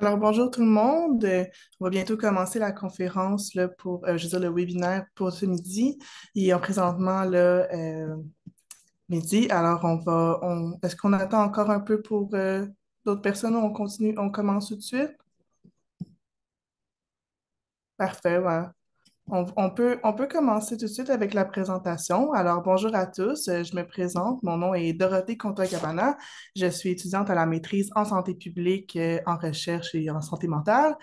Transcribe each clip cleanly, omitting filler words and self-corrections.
Alors, bonjour tout le monde. On va bientôt commencer la conférence là, pour, je veux dire, le webinaire pour ce midi. Il est présentement là, midi. Alors, est-ce qu'on attend encore un peu pour d'autres personnes ou on continue, on commence tout de suite? Parfait, voilà. On peut commencer tout de suite avec la présentation. Alors, bonjour à tous. Je me présente. Mon nom est Dorothée Contois-Cabana. Je suis étudiante à la maîtrise en santé publique, en recherche et en santé mentale.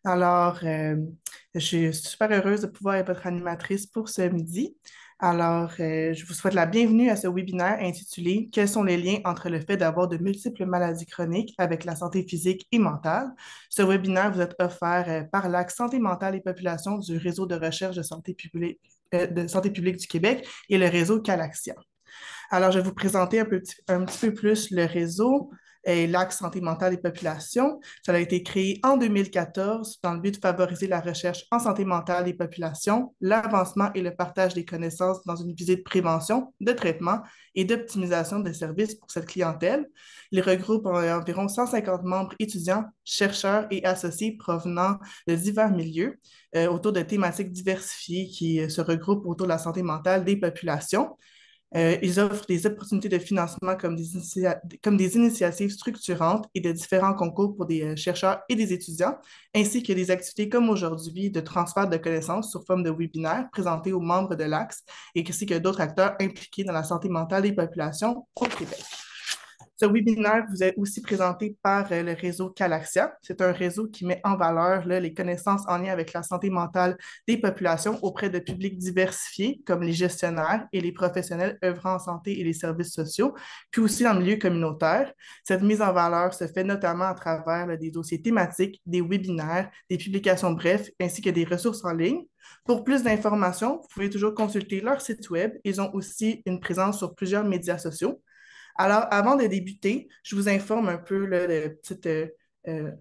Alors, je suis super heureuse de pouvoir être votre animatrice pour ce midi. Alors, je vous souhaite la bienvenue à ce webinaire intitulé Quels sont les liens entre le fait d'avoir de multiples maladies chroniques avec la santé physique et mentale? Ce webinaire vous est offert par l'Axe Santé mentale et population du Réseau de recherche de santé publique du Québec et le réseau Calaxia. Alors, je vais vous présenter un petit peu plus le réseau et l'Axe santé mentale et population. Ça a été créé en 2014 dans le but de favoriser la recherche en santé mentale et population, l'avancement et le partage des connaissances dans une visée de prévention, de traitement et d'optimisation des services pour cette clientèle. Il regroupe environ 150 membres étudiants, chercheurs et associés provenant de divers milieux autour de thématiques diversifiées qui se regroupent autour de la santé mentale des populations. Ils offrent des opportunités de financement comme des initiatives structurantes et de différents concours pour des chercheurs et des étudiants, ainsi que des activités comme aujourd'hui de transfert de connaissances sous forme de webinaires présentés aux membres de l'Axe et ainsi que d'autres acteurs impliqués dans la santé mentale des populations au Québec. Ce webinaire vous est aussi présenté par le réseau Calaxia. C'est un réseau qui met en valeur là, les connaissances en lien avec la santé mentale des populations auprès de publics diversifiés, comme les gestionnaires et les professionnels œuvrant en santé et les services sociaux, puis aussi dans le milieu communautaire. Cette mise en valeur se fait notamment à travers là, des dossiers thématiques, des webinaires, des publications brefs, ainsi que des ressources en ligne. Pour plus d'informations, vous pouvez toujours consulter leur site web. Ils ont aussi une présence sur plusieurs médias sociaux. Alors, avant de débuter, je vous informe un peu là, euh,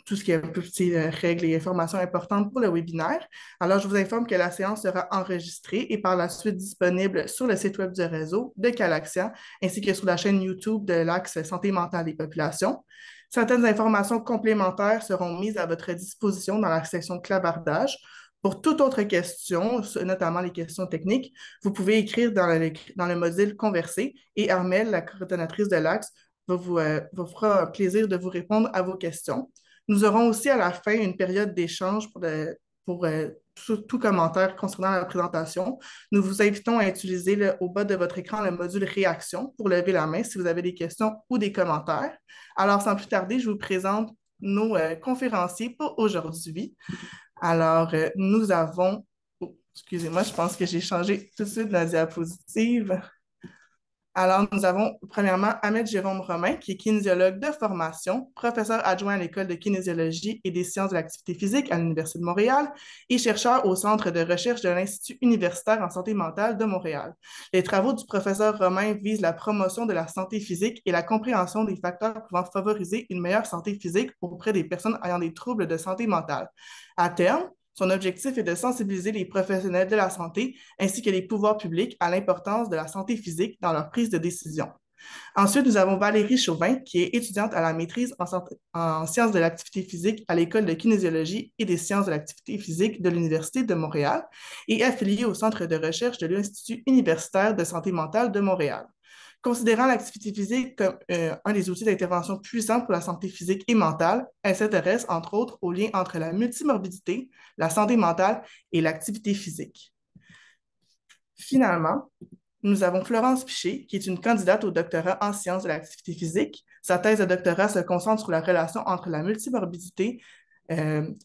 tout ce qui est un peu petites règles et informations importantes pour le webinaire. Alors, je vous informe que la séance sera enregistrée et par la suite disponible sur le site web du réseau de Calaxia, ainsi que sur la chaîne YouTube de l'Axe Santé mentale des populations. Certaines informations complémentaires seront mises à votre disposition dans la section clavardage. Pour toute autre question, notamment les questions techniques, vous pouvez écrire dans le module Converser et Armelle, la coordonnatrice de l'Axe, vous fera un plaisir de vous répondre à vos questions. Nous aurons aussi à la fin une période d'échange pour tout commentaire concernant la présentation. Nous vous invitons à utiliser au bas de votre écran le module Réaction pour lever la main si vous avez des questions ou des commentaires. Alors, sans plus tarder, je vous présente nos conférenciers pour aujourd'hui. Alors, nous avons... Oh, excusez-moi, je pense que j'ai changé tout de suite la diapositive. Alors, nous avons premièrement Ahmed Jérôme Romain, qui est kinésiologue de formation, professeur adjoint à l'École de kinésiologie et des sciences de l'activité physique à l'Université de Montréal et chercheur au Centre de recherche de l'Institut universitaire en santé mentale de Montréal. Les travaux du professeur Romain visent la promotion de la santé physique et la compréhension des facteurs pouvant favoriser une meilleure santé physique auprès des personnes ayant des troubles de santé mentale. À terme, son objectif est de sensibiliser les professionnels de la santé ainsi que les pouvoirs publics à l'importance de la santé physique dans leur prise de décision. Ensuite, nous avons Valérie Chauvin, qui est étudiante à la maîtrise en sciences de l'activité physique à l'École de kinésiologie et des sciences de l'activité physique de l'Université de Montréal et affiliée au Centre de recherche de l'Institut universitaire de santé mentale de Montréal. Considérant l'activité physique comme un des outils d'intervention puissants pour la santé physique et mentale, elle s'intéresse entre autres au lien entre la multimorbidité, la santé mentale et l'activité physique. Finalement, nous avons Florence Piché, qui est une candidate au doctorat en sciences de l'activité physique. Sa thèse de doctorat se concentre sur la relation entre la multimorbidité,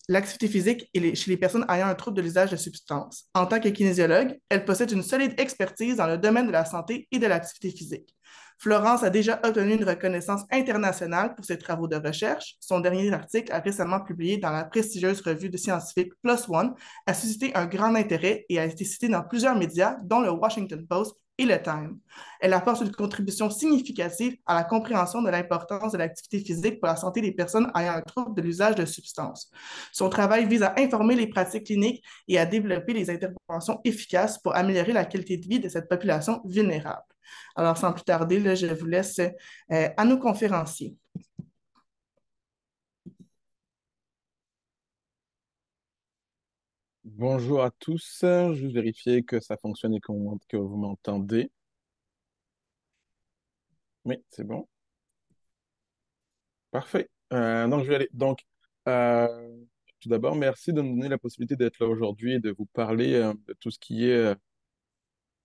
l'activité physique chez les personnes ayant un trouble de l'usage de substances. En tant que kinésiologue, elle possède une solide expertise dans le domaine de la santé et de l'activité physique. Florence a déjà obtenu une reconnaissance internationale pour ses travaux de recherche. Son dernier article, a récemment publié dans la prestigieuse revue de scientifique PLOS ONE, a suscité un grand intérêt et a été cité dans plusieurs médias, dont le Washington Post et le Time. Elle apporte une contribution significative à la compréhension de l'importance de l'activité physique pour la santé des personnes ayant un trouble de l'usage de substances. Son travail vise à informer les pratiques cliniques et à développer les interventions efficaces pour améliorer la qualité de vie de cette population vulnérable. Alors, sans plus tarder, là, je vous laisse à nos conférenciers. Bonjour à tous, juste vérifier que ça fonctionne et que vous m'entendez. Oui, c'est bon. Parfait. Donc, je vais aller. Euh, Tout d'abord, merci de me donner la possibilité d'être là aujourd'hui et de vous parler de tout ce qui est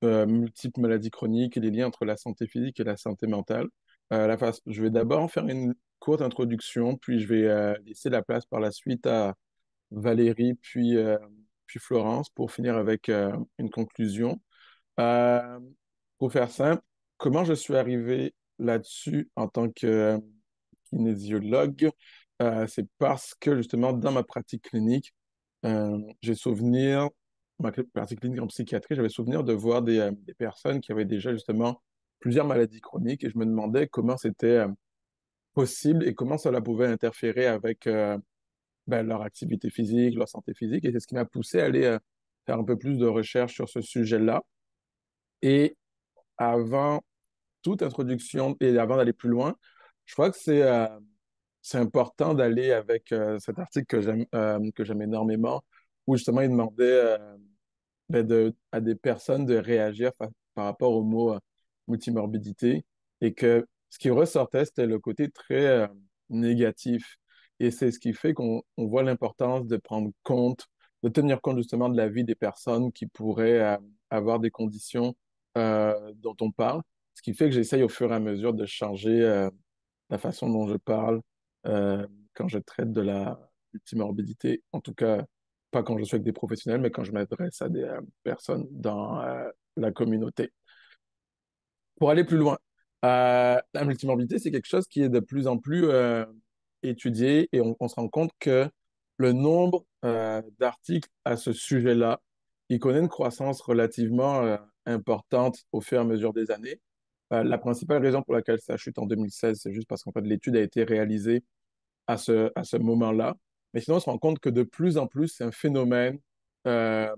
multiples maladies chroniques et les liens entre la santé physique et la santé mentale. Je vais d'abord faire une courte introduction, puis je vais laisser la place par la suite à Valérie, puis Florence pour finir avec une conclusion. Euh, pour faire simple, comment je suis arrivé là-dessus en tant que kinésiologue? C'est parce que justement, dans ma pratique clinique, j'ai souvenir, ma pratique clinique en psychiatrie, j'avais souvenir de voir des personnes qui avaient déjà justement plusieurs maladies chroniques et je me demandais comment c'était possible et comment cela pouvait interférer avec leur activité physique, leur santé physique. Et c'est ce qui m'a poussé à aller faire un peu plus de recherche sur ce sujet-là. Et avant toute introduction et avant d'aller plus loin, je crois que c'est important d'aller avec cet article que j'aime énormément, où justement il demandait à des personnes de réagir par rapport au mot multimorbidité et que ce qui ressortait, c'était le côté très négatif. Et c'est ce qui fait qu'on voit l'importance de prendre compte, de tenir compte justement de la vie des personnes qui pourraient avoir des conditions dont on parle. Ce qui fait que j'essaye au fur et à mesure de changer la façon dont je parle euh, quand je traite de la multimorbidité. En tout cas, pas quand je suis avec des professionnels, mais quand je m'adresse à des personnes dans la communauté. Pour aller plus loin, la multimorbidité, c'est quelque chose qui est de plus en plus étudié et on se rend compte que le nombre d'articles à ce sujet-là, il connaît une croissance relativement importante au fur et à mesure des années. La principale raison pour laquelle ça chute en 2016, c'est juste parce qu'en fait, l'étude a été réalisée à ce moment-là. Mais sinon, on se rend compte que de plus en plus, c'est un phénomène euh,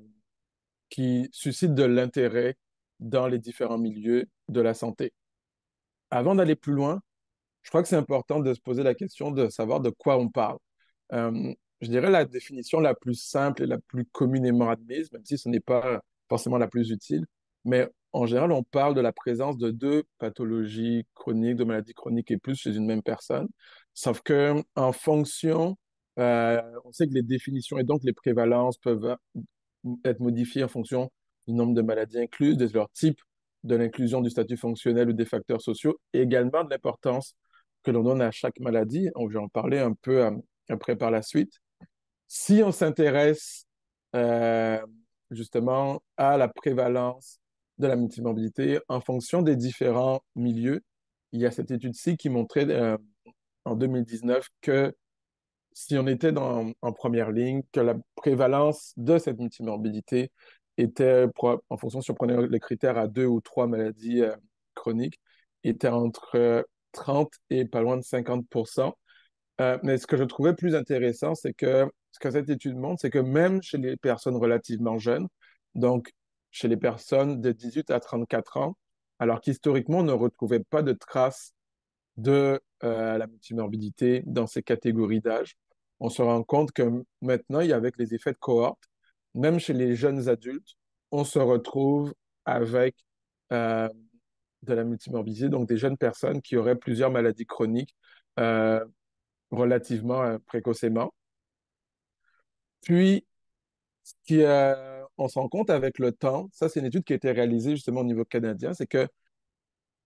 qui suscite de l'intérêt dans les différents milieux de la santé. Avant d'aller plus loin, je crois que c'est important de se poser la question de savoir de quoi on parle. Je dirais la définition la plus simple et la plus communément admise, même si ce n'est pas forcément la plus utile, mais en général, on parle de la présence de deux pathologies chroniques, de maladies chroniques et plus chez une même personne. Sauf que en fonction, on sait que les définitions et donc les prévalences peuvent être modifiées en fonction du nombre de maladies incluses, de leur type, de l'inclusion du statut fonctionnel ou des facteurs sociaux, et également de l'importance que l'on donne à chaque maladie. On va en parler un peu après par la suite. Si on s'intéresse euh, justement à la prévalence de la multimorbidité en fonction des différents milieux, il y a cette étude-ci qui montrait en 2019 que si on était en première ligne, que la prévalence de cette multimorbidité était, en fonction si on prenait les critères à deux ou trois maladies chroniques, était entre 30 et pas loin de 50%. Mais ce que je trouvais plus intéressant, c'est que ce que cette étude montre, c'est que même chez les personnes relativement jeunes, donc chez les personnes de 18 à 34 ans, alors qu'historiquement, on ne retrouvait pas de traces de la multimorbidité dans ces catégories d'âge, on se rend compte que maintenant, avec les effets de cohorte, même chez les jeunes adultes, on se retrouve avec euh, de la multimorbidité, donc des jeunes personnes qui auraient plusieurs maladies chroniques euh, relativement précocement. Puis, on se rend compte avec le temps, ça c'est une étude qui a été réalisée justement au niveau canadien, c'est que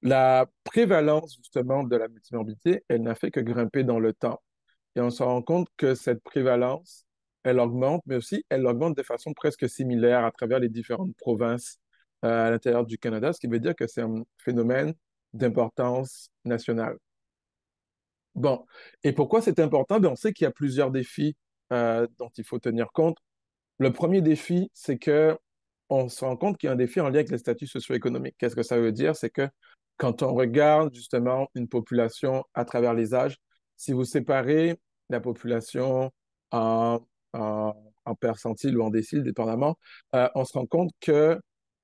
la prévalence justement de la multimorbidité, elle n'a fait que grimper dans le temps. Et on se rend compte que cette prévalence, elle augmente, mais aussi elle augmente de façon presque similaire à travers les différentes provinces à l'intérieur du Canada, ce qui veut dire que c'est un phénomène d'importance nationale. Bon, et pourquoi c'est important? Ben, on sait qu'il y a plusieurs défis dont il faut tenir compte. Le premier défi, c'est que on se rend compte qu'il y a un défi en lien avec les statuts socio-économiques. Qu'est-ce que ça veut dire? C'est que quand on regarde justement une population à travers les âges, si vous séparez la population en, en percentile ou en décile, dépendamment, on se rend compte que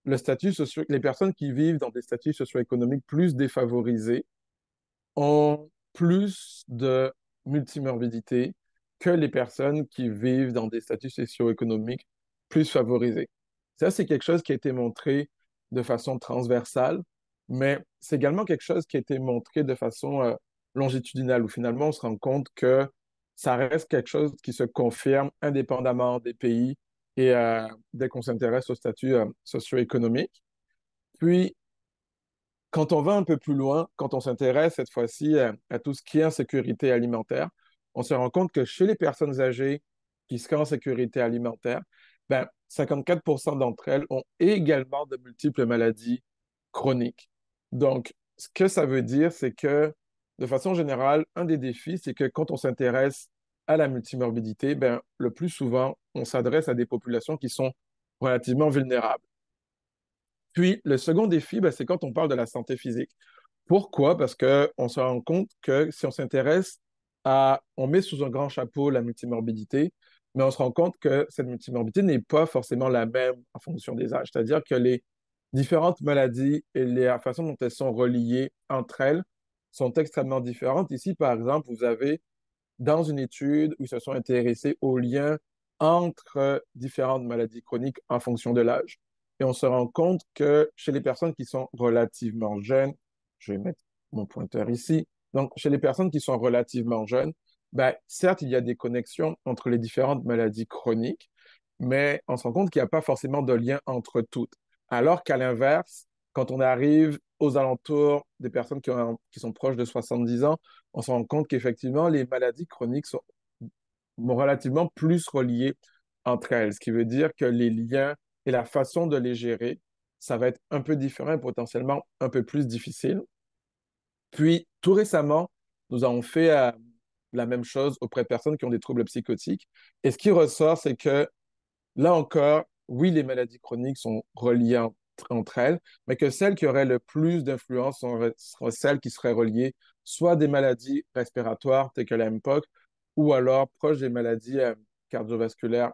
les personnes qui vivent dans des statuts socio-économiques plus défavorisés ont plus de multimorbidité que les personnes qui vivent dans des statuts socio-économiques plus favorisés. Ça, c'est quelque chose qui a été montré de façon transversale, mais c'est également quelque chose qui a été montré de façon longitudinale, où finalement on se rend compte que ça reste quelque chose qui se confirme indépendamment des pays et dès qu'on s'intéresse au statut socio-économique. Puis, quand on va un peu plus loin, quand on s'intéresse cette fois-ci à tout ce qui est insécurité alimentaire, on se rend compte que chez les personnes âgées qui seraient en sécurité alimentaire, ben, 54% d'entre elles ont également de multiples maladies chroniques. Donc, ce que ça veut dire, c'est que, de façon générale, un des défis, c'est que quand on s'intéresse à la multimorbidité, ben, le plus souvent, on s'adresse à des populations qui sont relativement vulnérables. Puis, le second défi, ben, c'est quand on parle de la santé physique. Pourquoi? Parce qu'on se rend compte que si on s'intéresse à, on met sous un grand chapeau la multimorbidité, mais on se rend compte que cette multimorbidité n'est pas forcément la même en fonction des âges. C'est-à-dire que les différentes maladies et la façon dont elles sont reliées entre elles sont extrêmement différentes. Ici, par exemple, vous avez dans une étude où ils se sont intéressés aux liens entre différentes maladies chroniques en fonction de l'âge. Et on se rend compte que chez les personnes qui sont relativement jeunes, je vais mettre mon pointeur ici, donc chez les personnes qui sont relativement jeunes, ben, certes, il y a des connexions entre les différentes maladies chroniques, mais on se rend compte qu'il n'y a pas forcément de lien entre toutes. Alors qu'à l'inverse, quand on arrive aux alentours des personnes qui sont proches de 70 ans, on se rend compte qu'effectivement, les maladies chroniques sont relativement plus reliées entre elles, ce qui veut dire que les liens et la façon de les gérer, ça va être un peu différent et potentiellement un peu plus difficile. Puis, tout récemment, nous avons fait la même chose auprès de personnes qui ont des troubles psychotiques. Et ce qui ressort, c'est que là encore, oui, les maladies chroniques sont reliées entre elles, mais que celles qui auraient le plus d'influence seraient celles qui seraient reliées soit à des maladies respiratoires telles que la MPOC, ou alors proches des maladies cardiovasculaires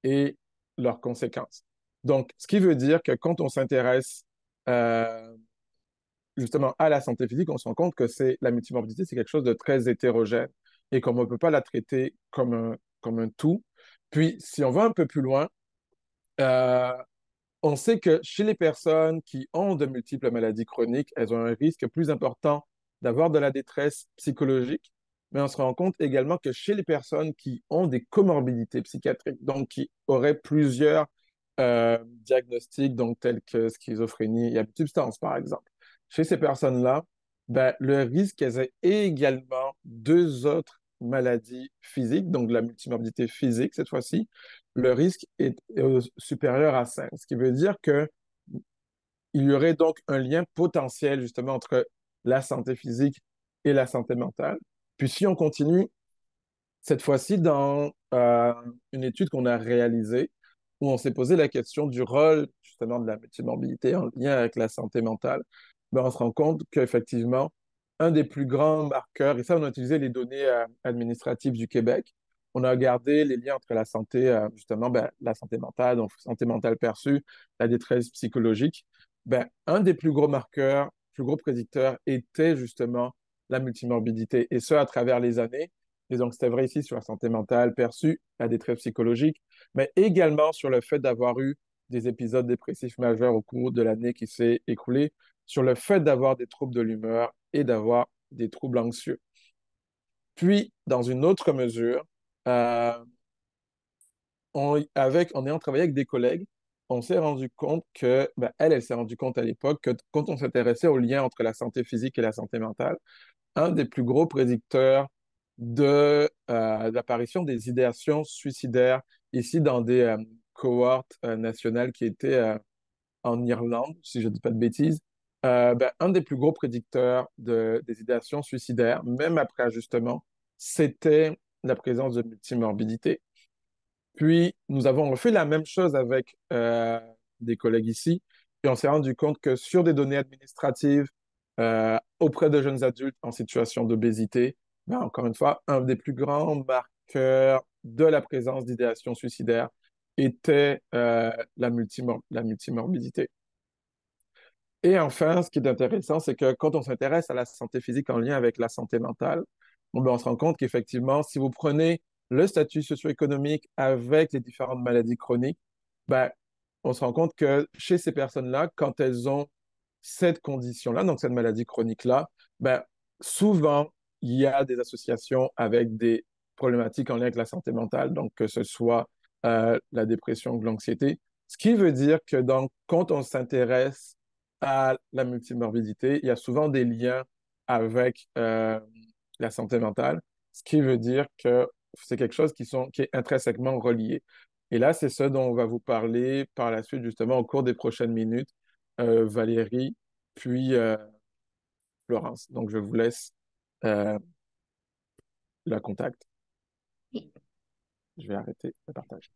et leurs conséquences. Donc, ce qui veut dire que quand on s'intéresse euh, justement à la santé physique, on se rend compte que la multimorbidité, c'est quelque chose de très hétérogène et qu'on ne peut pas la traiter comme un tout. Puis, si on va un peu plus loin, euh, on sait que chez les personnes qui ont de multiples maladies chroniques, elles ont un risque plus important d'avoir de la détresse psychologique, mais on se rend compte également que chez les personnes qui ont des comorbidités psychiatriques, donc qui auraient plusieurs diagnostics, donc tels que schizophrénie et abus de substance, par exemple, chez ces personnes-là, ben, le risque qu'elles aient également deux autres maladies physiques, donc de la multimorbidité physique cette fois-ci, le risque est supérieur à 5, ce qui veut dire que il y aurait donc un lien potentiel justement entre la santé physique et la santé mentale. Puis si on continue, cette fois-ci dans une étude qu'on a réalisée, où on s'est posé la question du rôle justement de la multimorbidité en lien avec la santé mentale, ben, on se rend compte qu'effectivement, un des plus grands marqueurs, et ça, on a utilisé les données administratives du Québec, on a regardé les liens entre la santé, justement, ben, la santé mentale, donc santé mentale perçue, la détresse psychologique. Ben, un des plus gros marqueurs, plus gros prédicteurs était justement la multimorbidité, et ce, à travers les années. Et donc, c'était vrai ici sur la santé mentale perçue, la détresse psychologique, mais également sur le fait d'avoir eu des épisodes dépressifs majeurs au cours de l'année qui s'est écoulée, sur le fait d'avoir des troubles de l'humeur et d'avoir des troubles anxieux. Puis, dans une autre mesure, euh, en ayant travaillé avec des collègues, on s'est rendu compte que, ben, elle s'est rendue compte à l'époque que quand on s'intéressait au lien entre la santé physique et la santé mentale, un des plus gros prédicteurs de l'apparition des idéations suicidaires ici dans des cohortes nationales qui étaient en Irlande, si je ne dis pas de bêtises. Ben, un des plus gros prédicteurs des idéations suicidaires, même après ajustement, c'était la présence de multimorbidité. Puis, nous avons fait la même chose avec des collègues ici, et on s'est rendu compte que sur des données administratives auprès de jeunes adultes en situation d'obésité, ben, encore une fois, un des plus grands marqueurs de la présence d'idéation suicidaire était la multimorbidité. Et enfin, ce qui est intéressant, c'est que quand on s'intéresse à la santé physique en lien avec la santé mentale, bon, ben, on se rend compte qu'effectivement, si vous prenez le statut socio-économique avec les différentes maladies chroniques, ben, on se rend compte que chez ces personnes-là, quand elles ont cette condition-là, donc cette maladie chronique-là, ben, souvent, il y a des associations avec des problématiques en lien avec la santé mentale, donc que ce soit la dépression ou l'anxiété. Ce qui veut dire que donc, quand on s'intéresse à la multimorbidité, il y a souvent des liens avec la santé mentale, ce qui veut dire que c'est quelque chose qui est intrinsèquement relié. Et là, c'est ce dont on va vous parler par la suite, justement, au cours des prochaines minutes, Valérie, puis Florence. Donc, je vous laisse euh, le contact. Je vais arrêter le partage.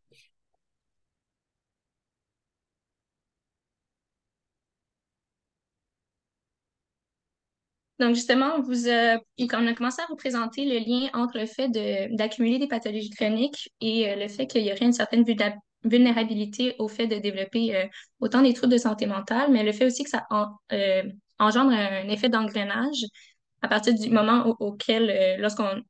Donc, justement, on a commencé à vous présenter le lien entre le fait d'accumuler des pathologies chroniques et le fait qu'il y aurait une certaine vulnérabilité au fait de développer autant des troubles de santé mentale, mais le fait aussi que engendre un effet d'engrenage à partir du moment auquel, lorsqu'on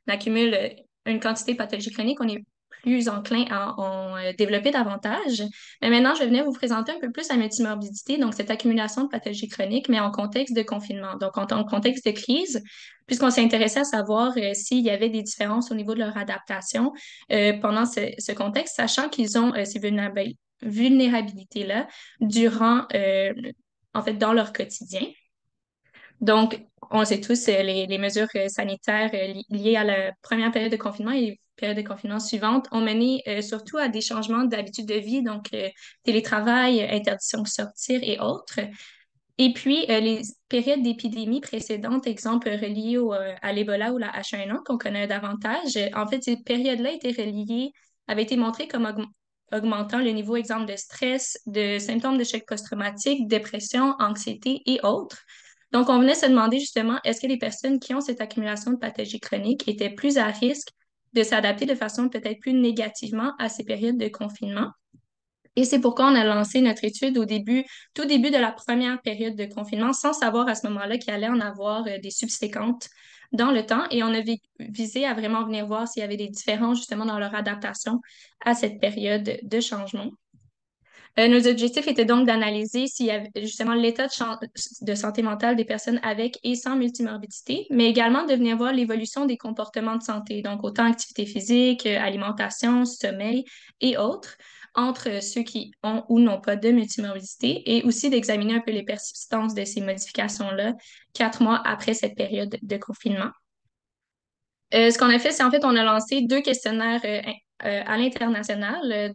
accumule une quantité de pathologies chroniques, on est plus enclin à en développer davantage. Mais maintenant, je vais venir vous présenter un peu plus la multimorbidité, donc cette accumulation de pathologies chroniques, mais en contexte de confinement, donc en contexte de crise, puisqu'on s'est intéressé à savoir s'il y avait des différences au niveau de leur adaptation pendant ce contexte, sachant qu'ils ont ces vulnérabilités-là durant, en fait, dans leur quotidien. Donc, on sait tous les mesures sanitaires liées à la première période de confinement et les périodes de confinement suivantes ont mené surtout à des changements d'habitude de vie, donc télétravail, interdiction de sortir et autres. Et puis, les périodes d'épidémie précédentes, exemple reliées à l'Ebola ou la H1N1 qu'on connaît davantage, en fait, ces périodes-là avaient été montrées comme augmentant le niveau, exemple, de stress, de symptômes de choc post-traumatique, dépression, anxiété et autres. Donc, on venait se demander justement, est-ce que les personnes qui ont cette accumulation de pathologies chroniques étaient plus à risque de s'adapter de façon peut-être plus négativement à ces périodes de confinement? Et c'est pourquoi on a lancé notre étude tout début de la première période de confinement, sans savoir à ce moment-là qu'il allait en avoir des subséquentes dans le temps. Et on a visé à vraiment venir voir s'il y avait des différences justement dans leur adaptation à cette période de changement. Nos objectifs étaient donc d'analyser s'il y avait justement l'état de santé mentale des personnes avec et sans multimorbidité, mais également de venir voir l'évolution des comportements de santé, donc autant activité physique, alimentation, sommeil et autres, entre ceux qui ont ou n'ont pas de multimorbidité, et aussi d'examiner un peu les persistances de ces modifications-là 4 mois après cette période de confinement. Ce qu'on a fait, c'est en fait, on a lancé 2 questionnaires à l'international.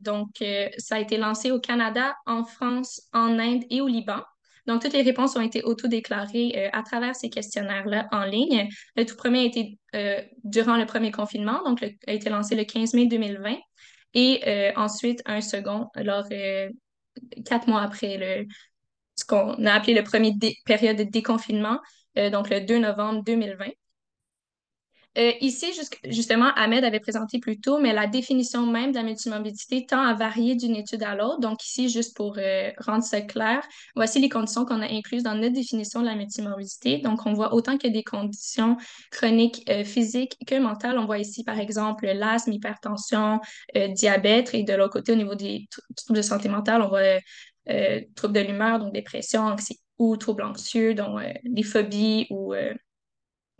Ça a été lancé au Canada, en France, en Inde et au Liban. Donc, toutes les réponses ont été auto-déclarées à travers ces questionnaires-là en ligne. Le tout premier a été durant le premier confinement, donc a été lancé le 15 mai 2020. Et ensuite, un second, 4 mois après ce qu'on a appelé le premier période de déconfinement, donc le 2 novembre 2020. Ici, justement, Ahmed avait présenté plus tôt, mais la définition même de la multimorbidité tend à varier d'une étude à l'autre. Donc ici, juste pour rendre ça clair, voici les conditions qu'on a incluses dans notre définition de la multimorbidité. Donc on voit autant que des conditions chroniques physiques que mentales. On voit ici, par exemple, l'asthme, l'hypertension, diabète, et de l'autre côté, au niveau des troubles de santé mentale, on voit troubles de l'humeur, donc dépression, anxiété ou troubles anxieux, donc les phobies ou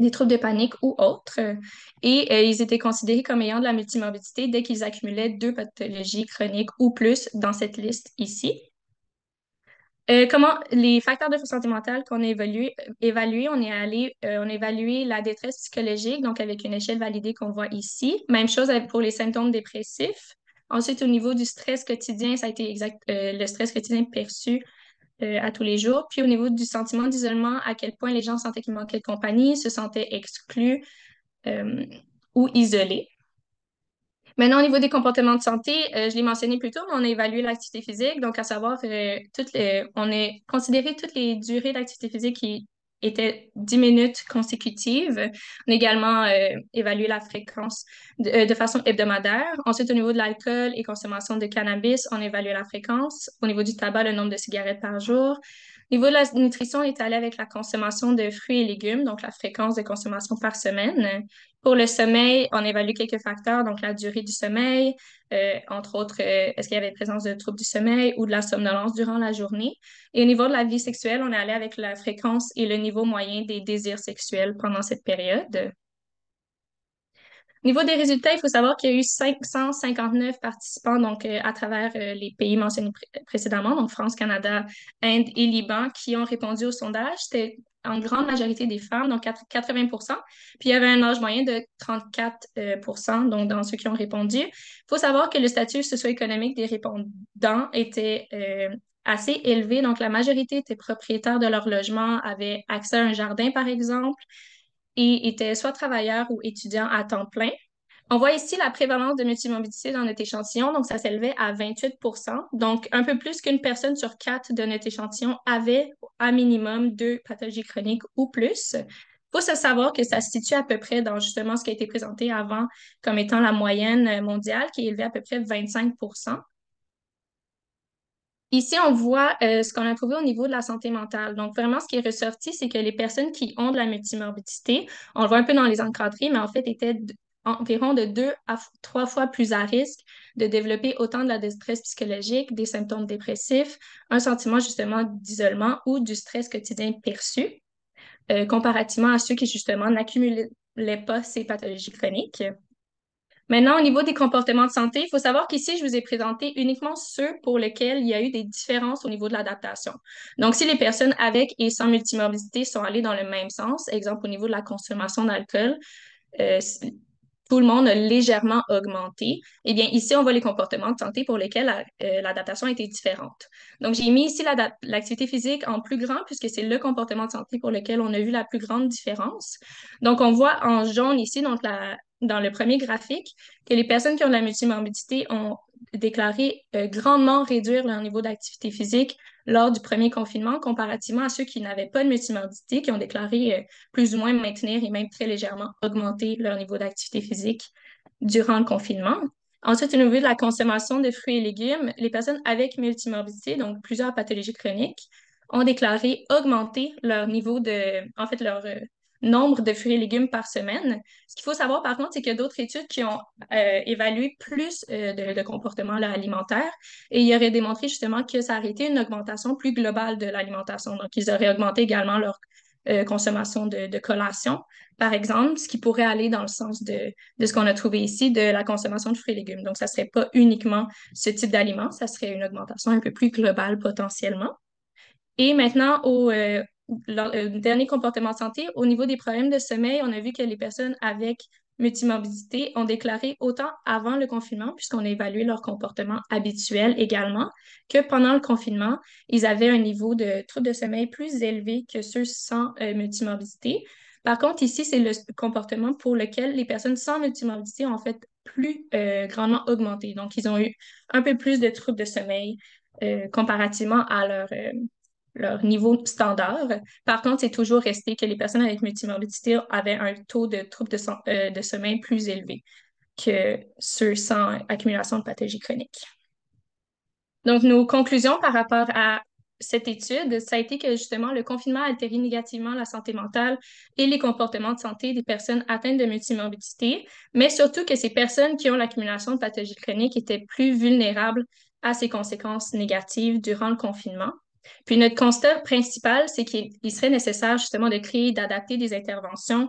des troubles de panique ou autres. Et ils étaient considérés comme ayant de la multimorbidité dès qu'ils accumulaient 2 pathologies chroniques ou plus dans cette liste ici. Comment les facteurs de santé mentale qu'on a évalués, on a évalué la détresse psychologique, donc avec une échelle validée qu'on voit ici. Même chose pour les symptômes dépressifs. Ensuite, au niveau du stress quotidien, ça a été le stress quotidien perçu à tous les jours. Puis au niveau du sentiment d'isolement, à quel point les gens sentaient qu'il manquait de compagnie, se sentaient exclus euh, ou isolés. Maintenant, au niveau des comportements de santé, je l'ai mentionné plus tôt, mais on a évalué l'activité physique, donc à savoir, on a considéré toutes les durées d'activité physique qui étaient 10 minutes consécutives. On a également évalué la fréquence de façon hebdomadaire. Ensuite, au niveau de l'alcool et consommation de cannabis, on a évalué la fréquence. Au niveau du tabac, le nombre de cigarettes par jour. Niveau de la nutrition, on est allé avec la consommation de fruits et légumes, donc la fréquence de consommation par semaine. Pour le sommeil, on évalue quelques facteurs, donc la durée du sommeil, entre autres, est-ce qu'il y avait présence de troubles du sommeil ou de la somnolence durant la journée. Et au niveau de la vie sexuelle, on est allé avec la fréquence et le niveau moyen des désirs sexuels pendant cette période. Au niveau des résultats, il faut savoir qu'il y a eu 559 participants donc, à travers les pays mentionnés précédemment, donc France, Canada, Inde et Liban, qui ont répondu au sondage. C'était en grande majorité des femmes, donc 80 Puis il y avait un âge moyen de 34 donc dans ceux qui ont répondu. Il faut savoir que le statut socio-économique des répondants était assez élevé. Donc la majorité étaient propriétaires de leur logement, avaient accès à un jardin, par exemple, et étaient soit travailleurs ou étudiants à temps plein. On voit ici la prévalence de multimorbidité dans notre échantillon, donc ça s'élevait à 28 donc un peu plus qu'une personne sur quatre de notre échantillon avait à minimum deux pathologies chroniques ou plus. Il faut se savoir que ça se situe à peu près dans justement ce qui a été présenté avant comme étant la moyenne mondiale, qui est élevée à peu près 25. Ici, on voit ce qu'on a trouvé au niveau de la santé mentale. Donc, vraiment, ce qui est ressorti, c'est que les personnes qui ont de la multimorbidité, on le voit un peu dans les encadrés, mais en fait, étaient environ de 2 à 3 fois plus à risque de développer autant de la détresse psychologique, des symptômes dépressifs, un sentiment justement d'isolement ou du stress quotidien perçu, comparativement à ceux qui justement n'accumulaient pas ces pathologies chroniques. Maintenant, au niveau des comportements de santé, il faut savoir qu'ici, je vous ai présenté uniquement ceux pour lesquels il y a eu des différences au niveau de l'adaptation. Donc, si les personnes avec et sans multimorbidité sont allées dans le même sens, exemple au niveau de la consommation d'alcool, euh, tout le monde a légèrement augmenté. Eh bien, ici, on voit les comportements de santé pour lesquels l'adaptation a été différente. Donc, j'ai mis ici l'activité physique en plus grand puisque c'est le comportement de santé pour lequel on a vu la plus grande différence. Donc, on voit en jaune ici, donc dans le premier graphique, que les personnes qui ont de la multimorbidité ont déclaré grandement réduire leur niveau d'activité physique lors du premier confinement, comparativement à ceux qui n'avaient pas de multimorbidité, qui ont déclaré plus ou moins maintenir et même très légèrement augmenter leur niveau d'activité physique durant le confinement. Ensuite, au niveau de la consommation de fruits et légumes, les personnes avec multimorbidité, donc plusieurs pathologies chroniques, ont déclaré augmenter leur niveau en fait, leur nombre de fruits et légumes par semaine. Ce qu'il faut savoir, par contre, c'est qu'il y a d'autres études qui ont évalué plus de comportements là, alimentaires et ils auraient démontré justement que ça aurait été une augmentation plus globale de l'alimentation. Donc, ils auraient augmenté également leur consommation de collations, par exemple, ce qui pourrait aller dans le sens de ce qu'on a trouvé ici, de la consommation de fruits et légumes. Donc, ça ne serait pas uniquement ce type d'aliments, ça serait une augmentation un peu plus globale potentiellement. Et maintenant, dernier comportement de santé, au niveau des problèmes de sommeil, on a vu que les personnes avec multimorbidité ont déclaré autant avant le confinement, puisqu'on a évalué leur comportement habituel également, que pendant le confinement, ils avaient un niveau de trouble de sommeil plus élevé que ceux sans multimorbidité. Par contre, ici, c'est le comportement pour lequel les personnes sans multimorbidité ont en fait plus grandement augmenté. Donc, ils ont eu un peu plus de troubles de sommeil comparativement à leur niveau standard. Par contre, c'est toujours resté que les personnes avec multimorbidité avaient un taux de troubles de sommeil plus élevé que ceux sans accumulation de pathologies chroniques. Donc, nos conclusions par rapport à cette étude, ça a été que justement le confinement a altéré négativement la santé mentale et les comportements de santé des personnes atteintes de multimorbidité, mais surtout que ces personnes qui ont l'accumulation de pathologies chroniques étaient plus vulnérables à ces conséquences négatives durant le confinement. Puis notre constat principal, c'est qu'il serait nécessaire justement de créer et d'adapter des interventions,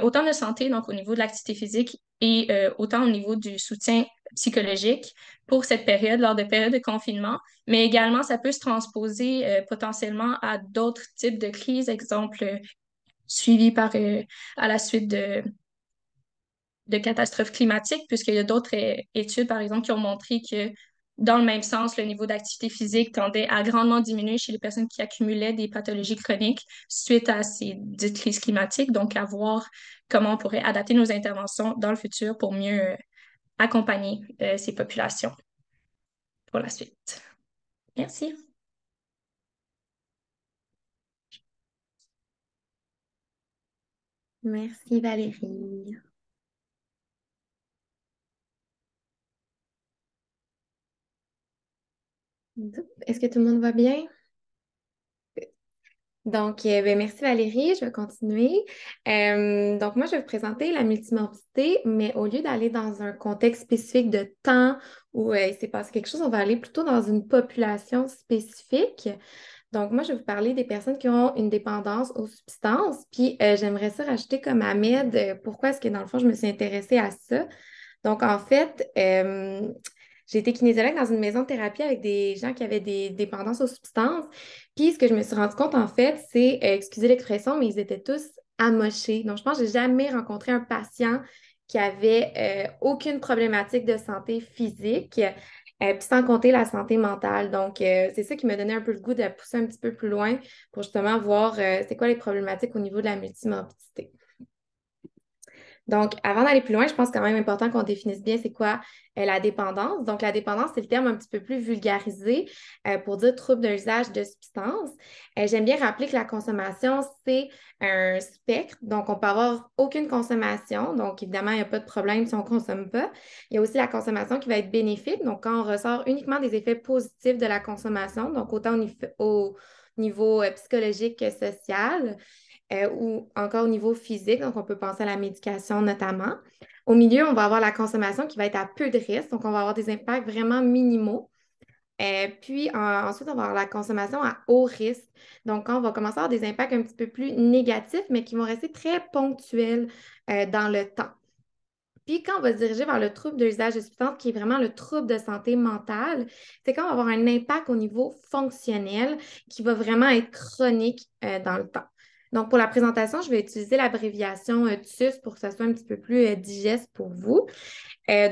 autant de santé, donc au niveau de l'activité physique, et autant au niveau du soutien psychologique pour cette période, lors de périodes de confinement, mais également ça peut se transposer potentiellement à d'autres types de crises, exemple suivies à la suite de catastrophes climatiques, puisqu'il y a d'autres études, par exemple, qui ont montré que dans le même sens, le niveau d'activité physique tendait à grandement diminuer chez les personnes qui accumulaient des pathologies chroniques suite à ces dites crises climatiques. Donc, à voir comment on pourrait adapter nos interventions dans le futur pour mieux accompagner ces populations pour la suite. Merci. Merci Valérie. Est-ce que tout le monde va bien? Donc, merci Valérie, je vais continuer. Donc, moi, je vais vous présenter la multimorbidité, mais au lieu d'aller dans un contexte spécifique de temps où il s'est passé quelque chose, on va aller plutôt dans une population spécifique. Donc, moi, je vais vous parler des personnes qui ont une dépendance aux substances. Puis, j'aimerais ça rajouter comme Ahmed, pourquoi est-ce que dans le fond, je me suis intéressée à ça? Donc, en fait, j'ai été kinésiologue dans une maison de thérapie avec des gens qui avaient des dépendances aux substances. Puis, ce que je me suis rendu compte, en fait, c'est, excusez l'expression, mais ils étaient tous amochés. Donc, je pense que j'ai jamais rencontré un patient qui avait aucune problématique de santé physique, puis sans compter la santé mentale. Donc, c'est ça qui m'a donné un peu le goût de pousser un petit peu plus loin pour justement voir c'est quoi les problématiques au niveau de la multimorbidité. Donc, avant d'aller plus loin, je pense quand même important qu'on définisse bien c'est quoi la dépendance. Donc, la dépendance, c'est le terme un petit peu plus vulgarisé pour dire trouble d'un usage de substance. J'aime bien rappeler que la consommation, c'est un spectre. Donc, on peut avoir aucune consommation. Donc, évidemment, il n'y a pas de problème si on ne consomme pas. Il y a aussi la consommation qui va être bénéfique. Donc, quand on ressort uniquement des effets positifs de la consommation, donc autant au niveau psychologique que social ou encore au niveau physique, donc on peut penser à la médication notamment. Au milieu, on va avoir la consommation qui va être à peu de risque, donc on va avoir des impacts vraiment minimaux. Ensuite, on va avoir la consommation à haut risque. Donc, quand on va commencer à avoir des impacts un petit peu plus négatifs, mais qui vont rester très ponctuels dans le temps. Puis, quand on va se diriger vers le trouble de l'usage de substances, qui est vraiment le trouble de santé mentale, c'est quand on va avoir un impact au niveau fonctionnel qui va vraiment être chronique dans le temps. Donc, pour la présentation, je vais utiliser l'abréviation TUS pour que ça soit un petit peu plus digeste pour vous.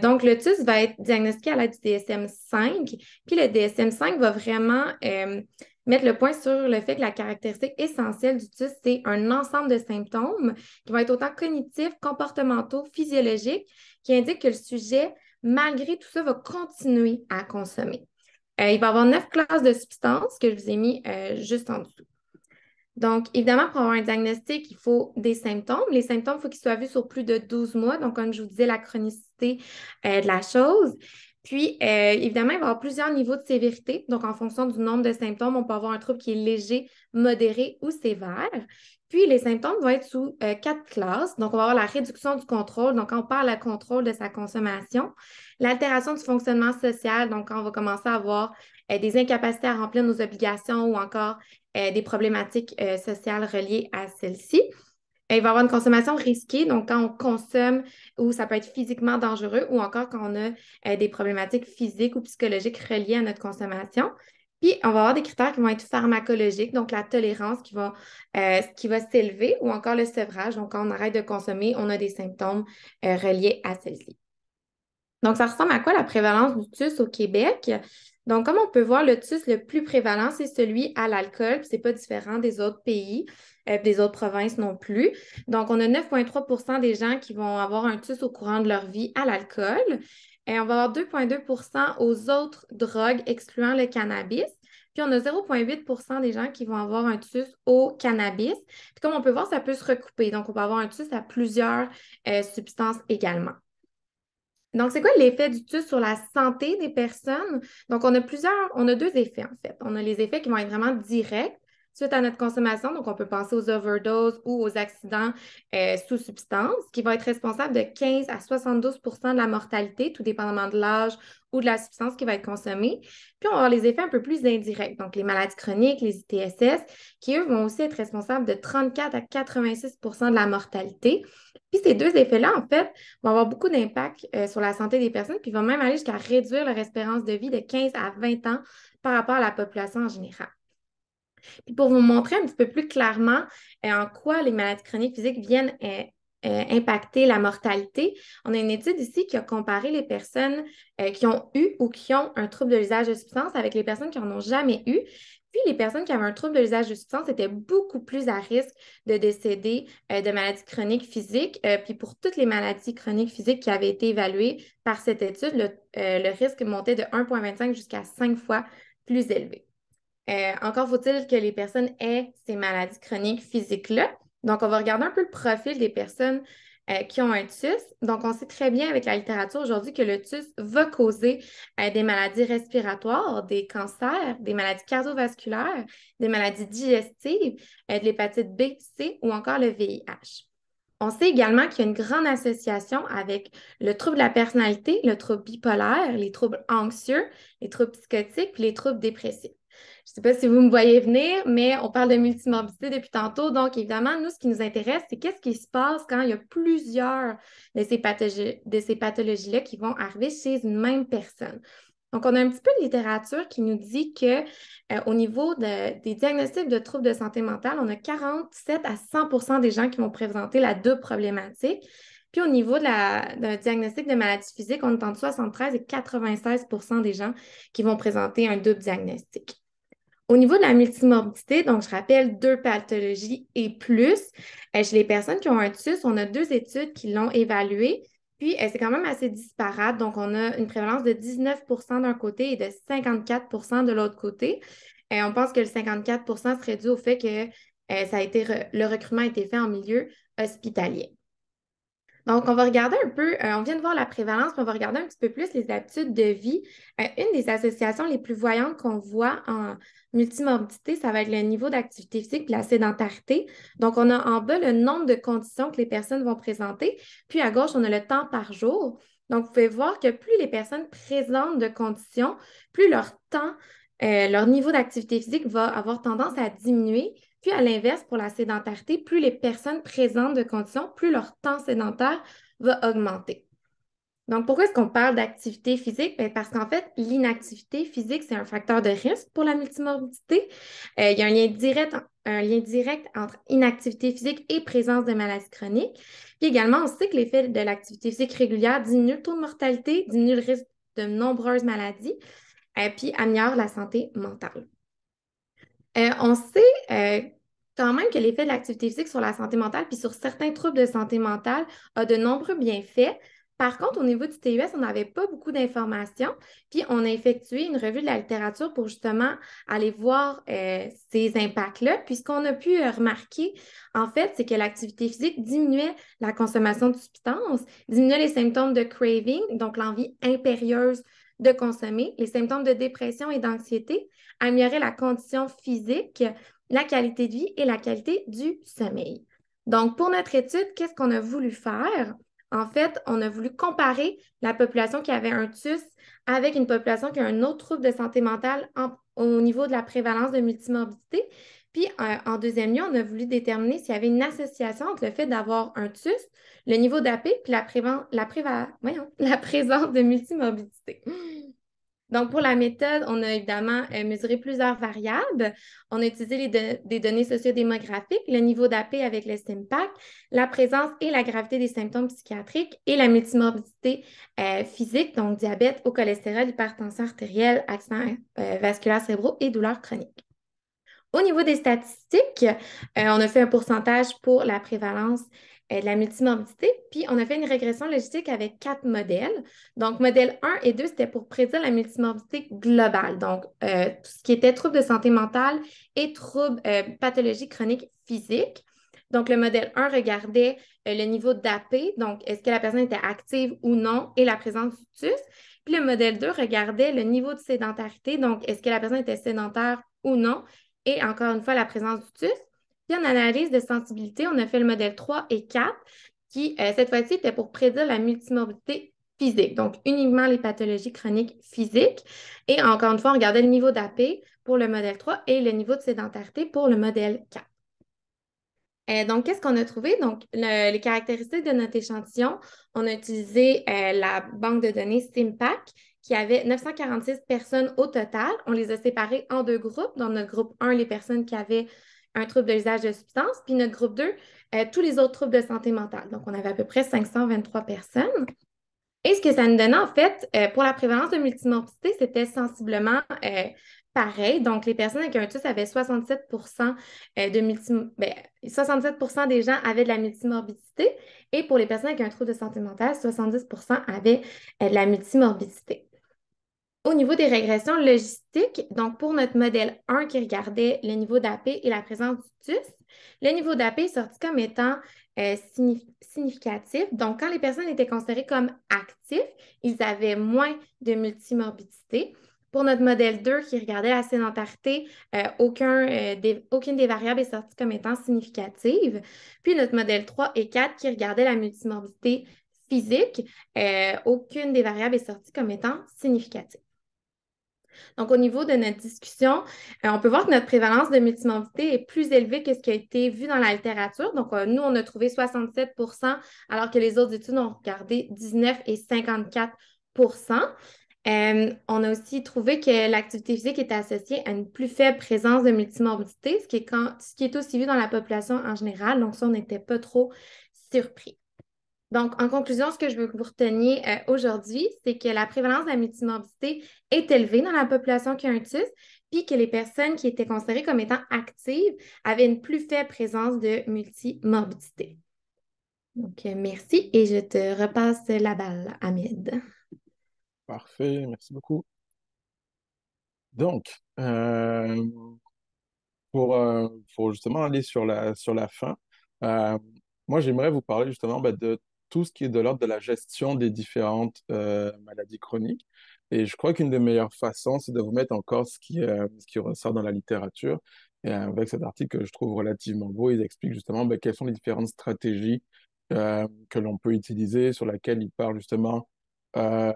Donc, le TUS va être diagnostiqué à l'aide du DSM-5, puis le DSM-5 va vraiment mettre le point sur le fait que la caractéristique essentielle du TUS, c'est un ensemble de symptômes qui vont être autant cognitifs, comportementaux, physiologiques, qui indiquent que le sujet, malgré tout ça, va continuer à consommer. Il va y avoir 9 classes de substances que je vous ai mis juste en dessous. Donc, évidemment, pour avoir un diagnostic, il faut des symptômes. Les symptômes, il faut qu'ils soient vus sur plus de 12 mois. Donc, comme je vous disais, la chronicité de la chose. Puis, évidemment, il va y avoir plusieurs niveaux de sévérité. Donc, en fonction du nombre de symptômes, on peut avoir un trouble qui est léger, modéré ou sévère. Puis, les symptômes vont être sous 4 classes. Donc, on va avoir la réduction du contrôle. Donc, quand on parle de contrôle de sa consommation, l'altération du fonctionnement social. Donc, quand on va commencer à avoir des incapacités à remplir nos obligations ou encore des problématiques sociales reliées à celle-ci. Il va y avoir une consommation risquée, donc quand on consomme ou ça peut être physiquement dangereux ou encore quand on a des problématiques physiques ou psychologiques reliées à notre consommation. Puis, on va avoir des critères qui vont être pharmacologiques, donc la tolérance qui va s'élever ou encore le sevrage. Donc, quand on arrête de consommer, on a des symptômes reliés à celle-ci. Donc, ça ressemble à quoi la prévalence du TUS au Québec? Donc, comme on peut voir, le TUS le plus prévalent, c'est celui à l'alcool, puis c'est pas différent des autres pays, des autres provinces non plus. Donc, on a 9,3 % des gens qui vont avoir un TUS au courant de leur vie à l'alcool. Et on va avoir 2,2 % aux autres drogues, excluant le cannabis. Puis, on a 0,8 % des gens qui vont avoir un TUS au cannabis. Puis, comme on peut voir, ça peut se recouper. Donc, on peut avoir un TUS à plusieurs substances également. Donc, c'est quoi l'effet du TUS sur la santé des personnes? Donc, on a deux effets en fait. On a les effets qui vont être vraiment directs suite à notre consommation. Donc, on peut penser aux overdoses ou aux accidents sous substance, qui vont être responsables de 15 à 72 % de la mortalité, tout dépendamment de l'âge ou de la substance qui va être consommée. Puis, on va avoir les effets un peu plus indirects, donc les maladies chroniques, les ITSS, qui, eux, vont aussi être responsables de 34 à 86 % de la mortalité. Puis, ces deux effets-là, en fait, vont avoir beaucoup d'impact sur la santé des personnes, puis vont même aller jusqu'à réduire leur espérance de vie de 15 à 20 ans par rapport à la population en général. Puis pour vous montrer un petit peu plus clairement en quoi les maladies chroniques physiques viennent impacter la mortalité, on a une étude ici qui a comparé les personnes qui ont eu ou qui ont un trouble de l'usage de substances avec les personnes qui n'en ont jamais eu. Puis les personnes qui avaient un trouble de l'usage de substances étaient beaucoup plus à risque de décéder de maladies chroniques physiques. Puis pour toutes les maladies chroniques physiques qui avaient été évaluées par cette étude, le risque montait de 1,25 jusqu'à 5 fois plus élevé. Encore faut-il que les personnes aient ces maladies chroniques physiques-là. Donc, on va regarder un peu le profil des personnes qui ont un TUS. Donc, on sait très bien avec la littérature aujourd'hui que le TUS va causer des maladies respiratoires, des cancers, des maladies cardiovasculaires, des maladies digestives, de l'hépatite B, C ou encore le VIH. On sait également qu'il y a une grande association avec le trouble de la personnalité, le trouble bipolaire, les troubles anxieux, les troubles psychotiques puis les troubles dépressifs. Je ne sais pas si vous me voyez venir, mais on parle de multimorbidité depuis tantôt. Donc, évidemment, nous, ce qui nous intéresse, c'est qu'est-ce qui se passe quand il y a plusieurs de ces pathologies-là qui vont arriver chez une même personne. Donc, on a un petit peu de littérature qui nous dit que au niveau des diagnostics de troubles de santé mentale, on a 47 à 100 des gens qui vont présenter la double problématique. Puis au niveau d'un diagnostic de maladie physique, on est entre 73 et 96 des gens qui vont présenter un double diagnostic. Au niveau de la multimorbidité, donc je rappelle 2 pathologies et plus, chez les personnes qui ont un TUS, on a 2 études qui l'ont évalué. Puis, c'est quand même assez disparate. Donc, on a une prévalence de 19 d'un côté et de 54 de l'autre côté. On pense que le 54 serait dû au fait que le recrutement a été fait en milieu hospitalier. Donc, on va regarder un peu, on vient de voir la prévalence, puis on va regarder un petit peu plus les habitudes de vie. Une des associations les plus voyantes qu'on voit en multimorbidité, ça va être le niveau d'activité physique et la sédentarité. Donc, on a en bas le nombre de conditions que les personnes vont présenter, puis à gauche, on a le temps par jour. Donc, vous pouvez voir que plus les personnes présentent de conditions, plus leur temps, leur niveau d'activité physique va avoir tendance à diminuer. Puis, à l'inverse, pour la sédentarité, plus les personnes présentent de conditions, plus leur temps sédentaire va augmenter. Donc, pourquoi est-ce qu'on parle d'activité physique? Bien, parce qu'en fait, l'inactivité physique, c'est un facteur de risque pour la multimorbidité. Il y a un lien direct entre inactivité physique et présence de maladies chroniques. Puis également, on sait que l'effet de l'activité physique régulière diminue le taux de mortalité, diminue le risque de nombreuses maladies, puis améliore la santé mentale. On sait quand même que l'effet de l'activité physique sur la santé mentale puis sur certains troubles de santé mentale a de nombreux bienfaits. Par contre, au niveau du TUS, on n'avait pas beaucoup d'informations, puis on a effectué une revue de la littérature pour justement aller voir ces impacts-là. Puis ce qu'on a pu remarquer, en fait, c'est que l'activité physique diminuait la consommation de substances, diminuait les symptômes de craving, donc l'envie impérieuse de consommer, les symptômes de dépression et d'anxiété, améliorer la condition physique, la qualité de vie et la qualité du sommeil. Donc, pour notre étude, qu'est-ce qu'on a voulu faire? En fait, on a voulu comparer la population qui avait un TUS avec une population qui a un autre trouble de santé mentale au niveau de la prévalence de multimorbidité. Puis, en deuxième lieu, on a voulu déterminer s'il y avait une association entre le fait d'avoir un TUS, le niveau d'AP, puis la présence de multimorbidité. Donc, pour la méthode, on a évidemment mesuré plusieurs variables. On a utilisé des données sociodémographiques, le niveau d'AP avec le STIMPAC, la présence et la gravité des symptômes psychiatriques et la multimorbidité physique, donc diabète, haut cholestérol, hypertension artérielle, accidents vasculaires cérébraux et douleurs chroniques. Au niveau des statistiques, on a fait un pourcentage pour la prévalence de la multimorbidité, puis on a fait une régression logistique avec 4 modèles. Donc, modèle 1 et 2, c'était pour prédire la multimorbidité globale, donc tout ce qui était troubles de santé mentale et troubles pathologiques chroniques physiques. Donc, le modèle 1 regardait le niveau d'AP, donc est-ce que la personne était active ou non, et la présence du TUS. Puis le modèle 2 regardait le niveau de sédentarité, donc est-ce que la personne était sédentaire ou non, et encore une fois, la présence du TUS. Puis en analyse de sensibilité, on a fait le modèle 3 et 4 qui, cette fois-ci, était pour prédire la multimorbidité physique, donc uniquement les pathologies chroniques physiques. Et encore une fois, on regardait le niveau d'AP pour le modèle 3 et le niveau de sédentarité pour le modèle 4. Donc, qu'est-ce qu'on a trouvé? Donc, les caractéristiques de notre échantillon, on a utilisé la banque de données STIMPAC qui avait 946 personnes au total. On les a séparées en 2 groupes. Dans notre groupe 1, les personnes qui avaient un trouble de l'usage de substances, puis notre groupe 2, tous les autres troubles de santé mentale. Donc, on avait à peu près 523 personnes. Et ce que ça nous donnait, en fait, pour la prévalence de multimorbidité, c'était sensiblement pareil. Donc, les personnes avec un TUS avaient 67 67 des gens avaient de la multimorbidité. Et pour les personnes avec un trouble de santé mentale, 70 avaient de la multimorbidité. Au niveau des régressions logistiques, donc pour notre modèle 1 qui regardait le niveau d'AP et la présence du TUS, le niveau d'AP est sorti comme étant significatif. Donc, quand les personnes étaient considérées comme actifs, ils avaient moins de multimorbidité. Pour notre modèle 2 qui regardait la sédentarité, aucune des variables est sortie comme étant significative. Puis notre modèle 3 et 4 qui regardait la multimorbidité physique, aucune des variables est sortie comme étant significative. Donc, au niveau de notre discussion, on peut voir que notre prévalence de multimorbidité est plus élevée que ce qui a été vu dans la littérature. Donc, nous, on a trouvé 67 alors que les autres études ont regardé 19 et 54 On a aussi trouvé que l'activité physique était associée à une plus faible présence de multimorbidité, ce qui est aussi vu dans la population en général. Donc, ça, on n'était pas trop surpris. Donc, en conclusion, ce que je veux que vous reteniez aujourd'hui, c'est que la prévalence de la multimorbidité est élevée dans la population qui a un TUS, puis que les personnes qui étaient considérées comme étant actives avaient une plus faible présence de multimorbidité. Donc, merci et je te repasse la balle, Ahmed. Parfait, merci beaucoup. Donc, pour justement aller sur la fin, euh, moi j'aimerais vous parler justement de tout ce qui est de l'ordre de la gestion des différentes maladies chroniques. Et je crois qu'une des meilleures façons, c'est de vous mettre encore ce qui ressort dans la littérature. Et avec cet article que je trouve relativement beau, ils expliquent justement quelles sont les différentes stratégies que l'on peut utiliser, sur laquelle ils parlent justement euh,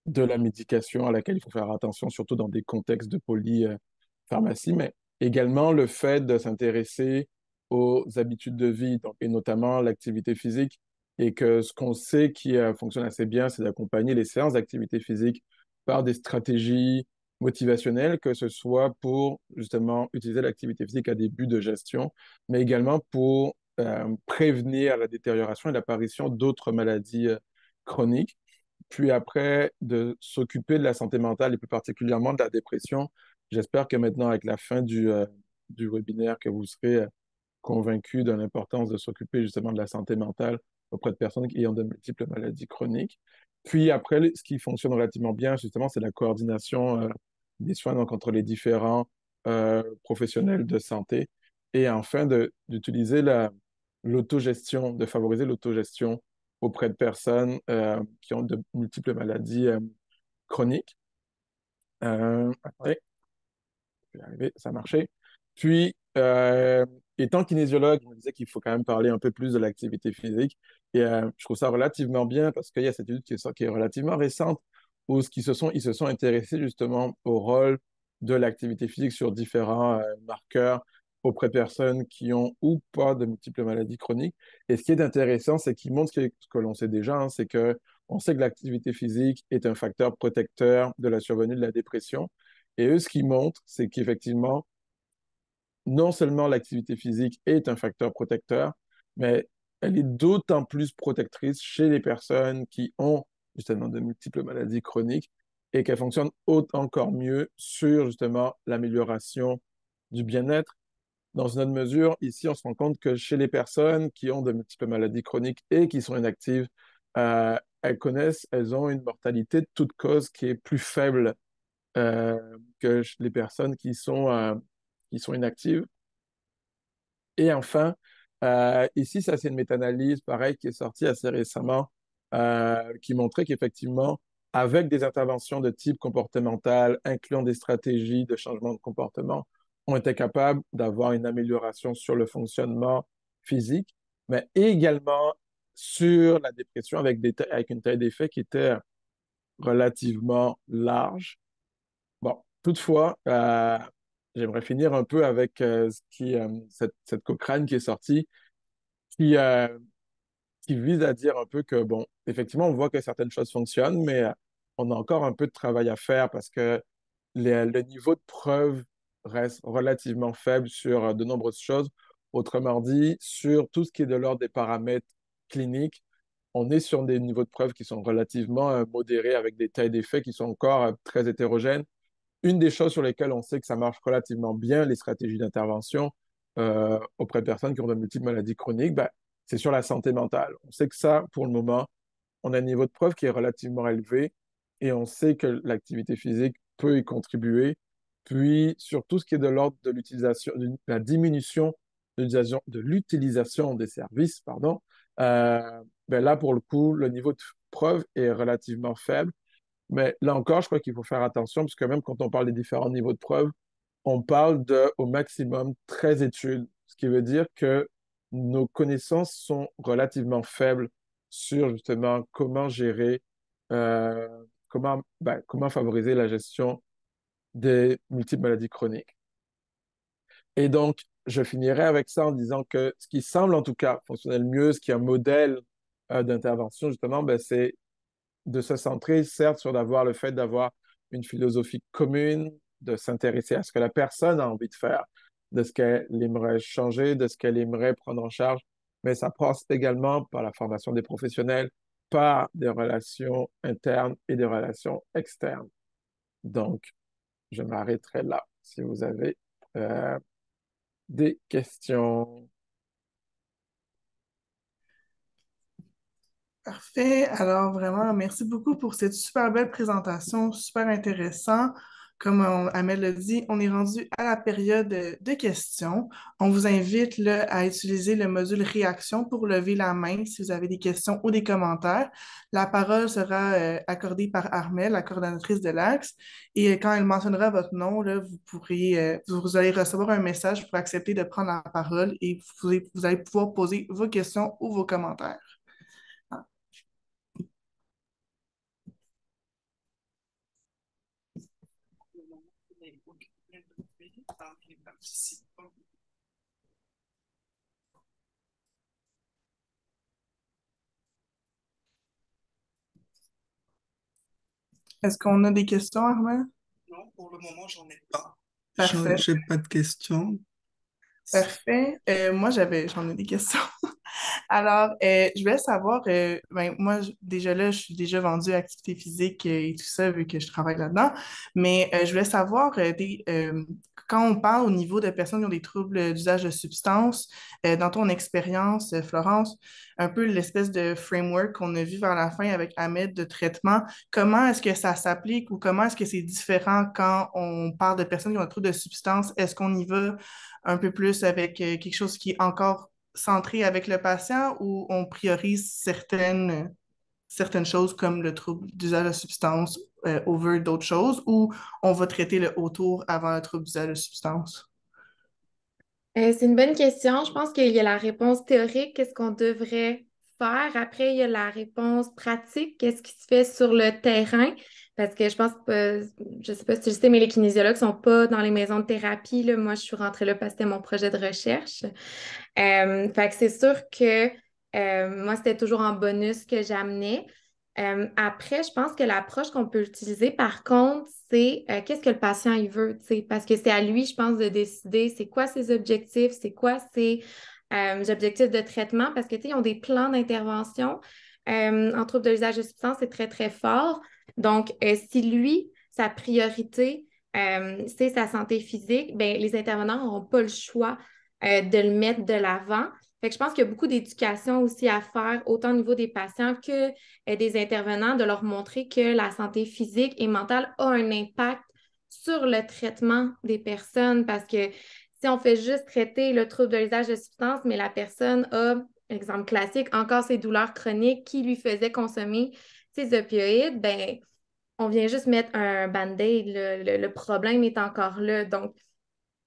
de la médication à laquelle il faut faire attention, surtout dans des contextes de polypharmacie, mais également le fait de s'intéresser aux habitudes de vie, donc, et notamment l'activité physique, et que ce qu'on sait qui fonctionne assez bien, c'est d'accompagner les séances d'activité physique par des stratégies motivationnelles, que ce soit pour justement utiliser l'activité physique à des buts de gestion, mais également pour prévenir la détérioration et l'apparition d'autres maladies chroniques. Puis après, de s'occuper de la santé mentale et plus particulièrement de la dépression. J'espère que maintenant, avec la fin du webinaire, que vous serez convaincus de l'importance de s'occuper justement de la santé mentale auprès de personnes ayant de multiples maladies chroniques. Puis après, ce qui fonctionne relativement bien, justement, c'est la coordination des soins donc, entre les différents professionnels de santé. Et enfin, d'utiliser l'autogestion, de favoriser l'autogestion auprès de personnes qui ont de multiples maladies chroniques. Après, je vais y arriver, ça a marché. Puis, étant kinésiologue, je me disais qu'il faut quand même parler un peu plus de l'activité physique. Et je trouve ça relativement bien parce qu'il y a cette étude qui est relativement récente où ils se sont intéressés justement au rôle de l'activité physique sur différents marqueurs auprès de personnes qui ont ou pas de multiples maladies chroniques. Et ce qui est intéressant, c'est qu'ils montrent ce que l'on sait déjà, hein, c'est que on sait que l'activité physique est un facteur protecteur de la survenue de la dépression. Et eux, ce qu'ils montrent, c'est qu'effectivement, non seulement l'activité physique est un facteur protecteur, mais elle est d'autant plus protectrice chez les personnes qui ont justement de multiples maladies chroniques et qu'elle fonctionne encore mieux sur justement l'amélioration du bien-être. Dans une autre mesure, ici, on se rend compte que chez les personnes qui ont de multiples maladies chroniques et qui sont inactives, elles ont une mortalité de toute cause qui est plus faible que les personnes qui sont inactives. Et enfin, ici, ça, c'est une méta-analyse, pareil, qui est sortie assez récemment, qui montrait qu'effectivement, avec des interventions de type comportemental, incluant des stratégies de changement de comportement, on était capable d'avoir une amélioration sur le fonctionnement physique, mais également sur la dépression avec une taille d'effet qui était relativement large. Bon, toutefois, j'aimerais finir un peu avec cette Cochrane qui est sortie, qui, euh, qui vise à dire un peu que, bon, effectivement, on voit que certaines choses fonctionnent, mais on a encore un peu de travail à faire parce que le niveau de preuve reste relativement faible sur de nombreuses choses. Autrement dit, sur tout ce qui est de l'ordre des paramètres cliniques, on est sur des niveaux de preuve qui sont relativement modérés avec des tailles d'effets qui sont encore très hétérogènes. Une des choses sur lesquelles on sait que ça marche relativement bien, les stratégies d'intervention auprès de personnes qui ont de multiples maladies chroniques, ben, c'est sur la santé mentale. On sait que ça, pour le moment, on a un niveau de preuve qui est relativement élevé et on sait que l'activité physique peut y contribuer. Puis, sur tout ce qui est de l'ordre de l'utilisation, de la diminution de l'utilisation des services, pardon, ben là, pour le coup, le niveau de preuve est relativement faible. Mais là encore, je crois qu'il faut faire attention, parce que même quand on parle des différents niveaux de preuve, on parle de, au maximum, 13 études, ce qui veut dire que nos connaissances sont relativement faibles sur justement comment gérer, euh, comment favoriser la gestion des multiples maladies chroniques. Et donc, je finirai avec ça en disant que ce qui semble en tout cas fonctionner le mieux, ce qui est un modèle d'intervention, justement, ben, c'est de se centrer, certes, sur d'avoir le fait d'avoir une philosophie commune, de s'intéresser à ce que la personne a envie de faire, de ce qu'elle aimerait changer, de ce qu'elle aimerait prendre en charge, mais ça passe également par la formation des professionnels, par des relations internes et des relations externes. Donc, je m'arrêterai là si vous avez euh, des questions. Parfait. Alors, vraiment, merci beaucoup pour cette super belle présentation, super intéressant. Comme Amel l'a dit, on est rendu à la période de questions. On vous invite là, à utiliser le module réaction pour lever la main si vous avez des questions ou des commentaires. La parole sera accordée par Armelle, la coordonnatrice de l'Axe. Et quand elle mentionnera votre nom, là, vous allez recevoir un message pour accepter de prendre la parole et vous allez pouvoir poser vos questions ou vos commentaires. Est-ce qu'on a des questions, Armand? Non, pour le moment, j'en ai pas. Parfait. J'ai pas de questions. Parfait. J'en ai des questions. Alors, je voulais savoir, moi, déjà là, je suis déjà vendue à activité physique et tout ça, vu que je travaille là-dedans. Mais je voulais savoir, quand on parle au niveau de personnes qui ont des troubles d'usage de substances, dans ton expérience, Florence, un peu l'espèce de framework qu'on a vu vers la fin avec Ahmed de traitement, comment est-ce que ça s'applique ou comment est-ce que c'est différent quand on parle de personnes qui ont des troubles de substances? Est-ce qu'on y va un peu plus avec quelque chose qui est encore centré avec le patient ou on priorise certaines choses comme le trouble d'usage de substance over d'autres choses ou on va traiter le autour avant le trouble d'usage de substance? C'est une bonne question. Je pense qu'il y a la réponse théorique, qu'est-ce qu'on devrait faire. Après, il y a la réponse pratique, qu'est-ce qui se fait sur le terrain. Parce que je pense que, je sais pas si tu le sais, mais les kinésiologues sont pas dans les maisons de thérapie, là. Moi, je suis rentrée là parce que c'était mon projet de recherche. Fait que c'est sûr que moi, c'était toujours en bonus que j'amenais. Après, je pense que l'approche qu'on peut utiliser, par contre, c'est qu'est-ce que le patient il veut, tu sais, parce que c'est à lui, je pense, de décider c'est quoi ses objectifs, c'est quoi ses objectifs de traitement, parce que, tu sais, ils ont des plans d'intervention en trouble de l'usage de substances, c'est très, très fort. Donc, si lui, sa priorité, c'est sa santé physique, ben, les intervenants n'auront pas le choix de le mettre de l'avant. Fait que je pense qu'il y a beaucoup d'éducation aussi à faire, autant au niveau des patients que des intervenants, de leur montrer que la santé physique et mentale a un impact sur le traitement des personnes parce que si on fait juste traiter le trouble de l'usage de substances, mais la personne a, exemple classique, encore ses douleurs chroniques qui lui faisaient consommer ces opioïdes, ben on vient juste mettre un band-aid. Le problème est encore là. Donc,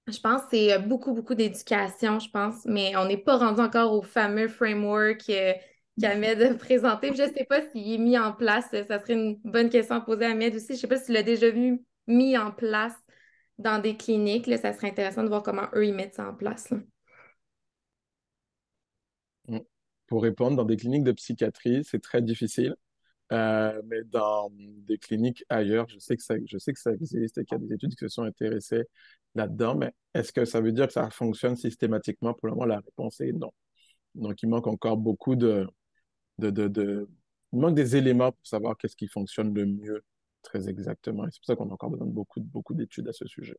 je pense que c'est beaucoup, beaucoup d'éducation, je pense, mais on n'est pas rendu encore au fameux framework qu'Ahmed a présenté. Je ne sais pas s'il est mis en place. Ça serait une bonne question à poser à Ahmed aussi. Je ne sais pas s'il l'a déjà vu mis en place dans des cliniques. Là, ça serait intéressant de voir comment eux, ils mettent ça en place, là. Mm. Pour répondre, dans des cliniques de psychiatrie, c'est très difficile. Mais dans des cliniques ailleurs, je sais que ça existe et qu'il y a des études qui se sont intéressées là-dedans, mais est-ce que ça veut dire que ça fonctionne systématiquement? Pour le moment, la réponse est non. Donc, il manque encore beaucoup il manque des éléments pour savoir qu'est-ce qui fonctionne le mieux très exactement. Et c'est pour ça qu'on a encore besoin de beaucoup d'études à ce sujet.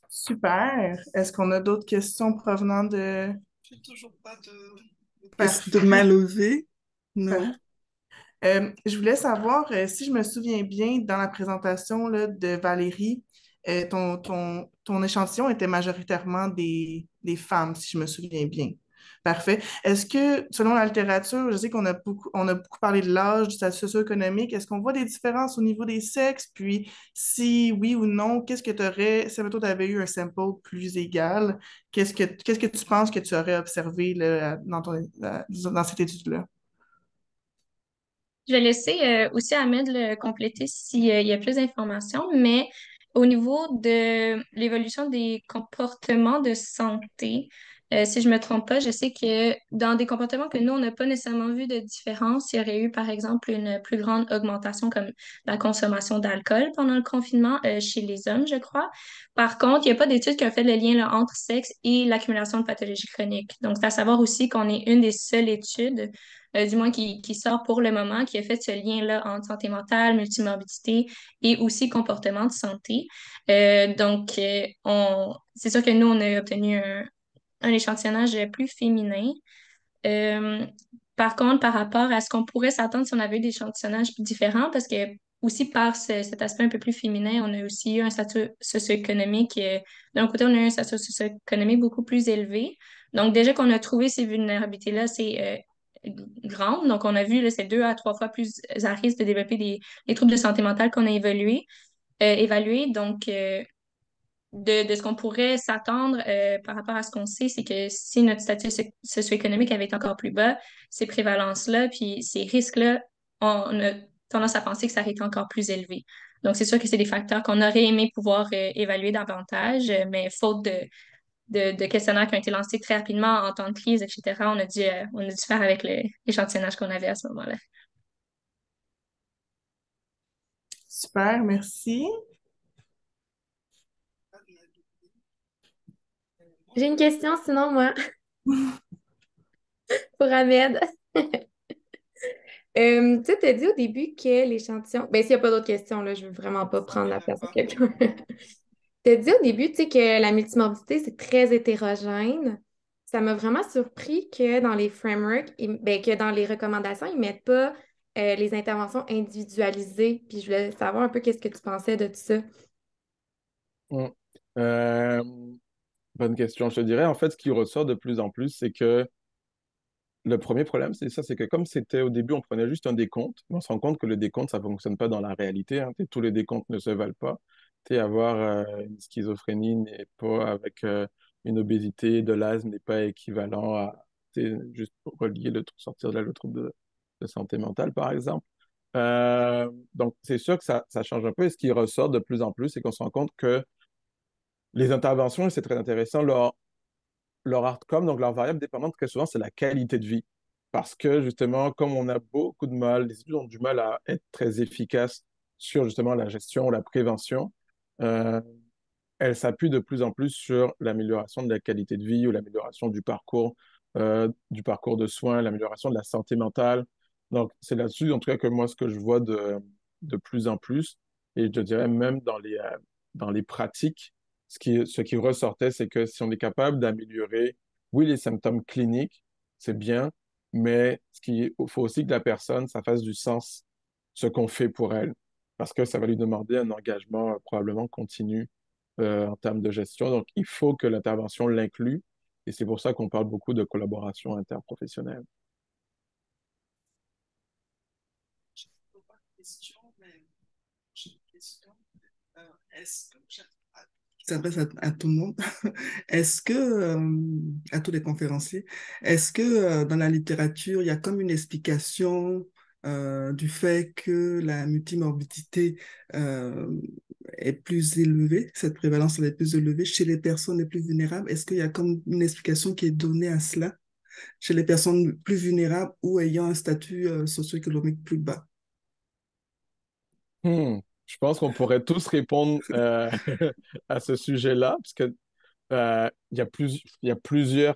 Super. Est-ce qu'on a d'autres questions provenant de... J'ai toujours pas de Parfait. mal levé. Non. Je voulais savoir si je me souviens bien dans la présentation là, de Valérie, ton échantillon était majoritairement des femmes, si je me souviens bien. Parfait. Est-ce que, selon la littérature, je sais on a beaucoup parlé de l'âge, du statut socio-économique, est-ce qu'on voit des différences au niveau des sexes? Puis, si oui ou non, qu'est-ce que tu aurais, si tu avais eu un sample plus égal, qu'est-ce que tu penses que tu aurais observé là, dans cette étude-là? Je vais laisser aussi Ahmed le compléter s'il y a plus d'informations, mais au niveau de l'évolution des comportements de santé, si je ne me trompe pas, je sais que dans des comportements que nous, on n'a pas nécessairement vu de différence, il y aurait eu, par exemple, une plus grande augmentation comme la consommation d'alcool pendant le confinement chez les hommes, je crois. Par contre, il n'y a pas d'études qui ont fait le lien là, entre sexe et l'accumulation de pathologies chroniques. Donc, c'est à savoir aussi qu'on est une des seules études du moins qui sort pour le moment, qui a fait ce lien-là entre santé mentale, multimorbidité et aussi comportement de santé. C'est sûr que nous, on a obtenu un échantillonnage plus féminin. Euh, Par contre, par rapport à ce qu'on pourrait s'attendre si on avait eu des échantillonnages différents, parce que aussi par cet aspect un peu plus féminin, on a aussi eu un statut socio-économique. D'un côté, on a eu un statut socio-économique beaucoup plus élevé. Donc, déjà qu'on a trouvé ces vulnérabilités-là, c'est grande. Donc, on a vu là, c'est 2 à 3 fois plus à risque de développer des troubles de santé mentale qu'on a évalués. Donc, de ce qu'on pourrait s'attendre par rapport à ce qu'on sait, c'est que si notre statut socio-économique avait été encore plus bas, ces prévalences-là, puis ces risques-là, on a tendance à penser que ça aurait été encore plus élevé. Donc, c'est sûr que c'est des facteurs qu'on aurait aimé pouvoir évaluer davantage, mais faute de questionnaires qui ont été lancés très rapidement en temps de crise, etc., on a dû faire avec l'échantillonnage qu'on avait à ce moment-là. Super, merci. J'ai une question, sinon, moi, pour Ahmed. Tu sais, t'as dit au début que l'échantillon... Ben, s'il n'y a pas d'autres questions, là, je veux vraiment pas Ça prendre la m'énerve place de pas. quelqu'un. T'as dit au début, tu sais, que la multimorbidité, c'est très hétérogène. Ça m'a vraiment surpris que dans les frameworks, ben, que dans les recommandations, ils mettent pas les interventions individualisées. Puis je voulais savoir un peu qu'est-ce que tu pensais de tout ça. Mm. Euh, Bonne question. Je te dirais, en fait, ce qui ressort de plus en plus, c'est que le premier problème, c'est ça, c'est que comme c'était au début, on prenait juste un décompte, mais on se rend compte que le décompte, ça ne fonctionne pas dans la réalité, hein. Tous les décomptes ne se valent pas. Avoir une schizophrénie n'est pas avec une obésité, de l'asthme n'est pas équivalent à juste pour relier sortir de là le trouble de santé mentale, par exemple. Donc, c'est sûr que ça change un peu. Et ce qui ressort de plus en plus, c'est qu'on se rend compte que les interventions, et c'est très intéressant, leur outcome, donc leur variable dépendante, très souvent, c'est la qualité de vie. Parce que justement, comme on a beaucoup de mal, les études ont du mal à être très efficaces sur justement la gestion, la prévention, euh, elles s'appuient de plus en plus sur l'amélioration de la qualité de vie ou l'amélioration du parcours de soins, l'amélioration de la santé mentale. Donc, c'est là-dessus, en tout cas, que moi, ce que je vois de plus en plus, et je dirais même dans les pratiques, ce qui ressortait, c'est que si on est capable d'améliorer, oui, les symptômes cliniques, c'est bien, mais il faut aussi que la personne, ça fasse du sens, ce qu'on fait pour elle, parce que ça va lui demander un engagement probablement continu en termes de gestion. Donc, il faut que l'intervention l'inclue, et c'est pour ça qu'on parle beaucoup de collaboration interprofessionnelle. Je n'ai pas de question, mais j'ai une question. Euh, Est-ce que, qui s'adresse à tout le monde, est-ce que, à tous les conférenciers, est-ce que dans la littérature, il y a comme une explication du fait que la multimorbidité euh, est plus élevée, cette prévalence est plus élevée chez les personnes les plus vulnérables? Est-ce qu'il y a comme une explication qui est donnée à cela chez les personnes plus vulnérables ou ayant un statut socio-économique plus bas? Je pense qu'on pourrait tous répondre à ce sujet-là, parce que il y a plusieurs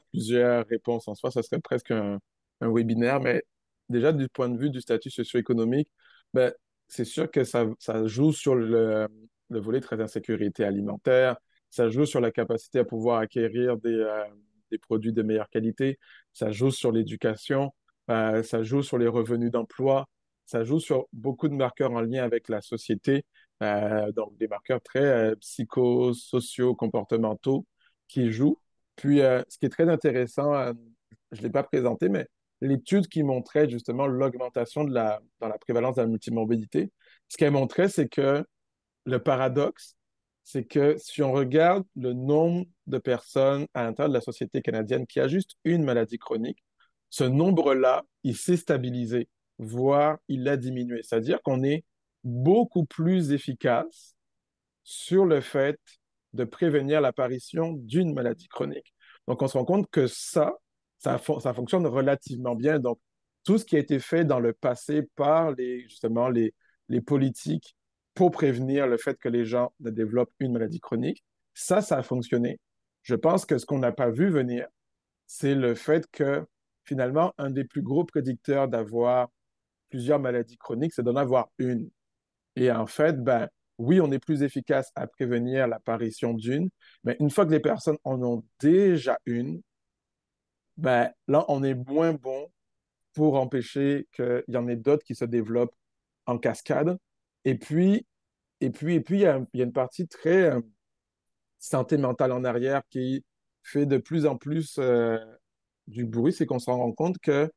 réponses en soi. Ça serait presque un webinaire, mais déjà du point de vue du statut socio-économique, ben, c'est sûr que ça joue sur le volet très insécurité alimentaire, ça joue sur la capacité à pouvoir acquérir des produits de meilleure qualité, ça joue sur l'éducation, ça joue sur les revenus d'emploi, ça joue sur beaucoup de marqueurs en lien avec la société. Donc des marqueurs très psychosociaux, comportementaux qui jouent. Puis, ce qui est très intéressant, je ne l'ai pas présenté, mais l'étude qui montrait justement l'augmentation dans la prévalence de la multimorbidité, ce qu'elle montrait, c'est que le paradoxe, c'est que si on regarde le nombre de personnes à l'intérieur de la société canadienne qui a juste une maladie chronique, ce nombre-là, il s'est stabilisé, voire il a diminué. C'est-à-dire qu'on est beaucoup plus efficace sur le fait de prévenir l'apparition d'une maladie chronique. Donc, on se rend compte que ça fonctionne relativement bien. Donc, tout ce qui a été fait dans le passé par justement les politiques pour prévenir le fait que les gens ne développent une maladie chronique, ça a fonctionné. Je pense que ce qu'on n'a pas vu venir, c'est le fait que finalement, un des plus gros prédicteurs d'avoir plusieurs maladies chroniques, c'est d'en avoir une. Et en fait, ben, oui, on est plus efficace à prévenir l'apparition d'une, mais une fois que les personnes en ont déjà une, ben, là, on est moins bon pour empêcher qu'il y en ait d'autres qui se développent en cascade. Et puis, il y a une partie très santé mentale en arrière qui fait de plus en plus du bruit, c'est qu'on se rend compte que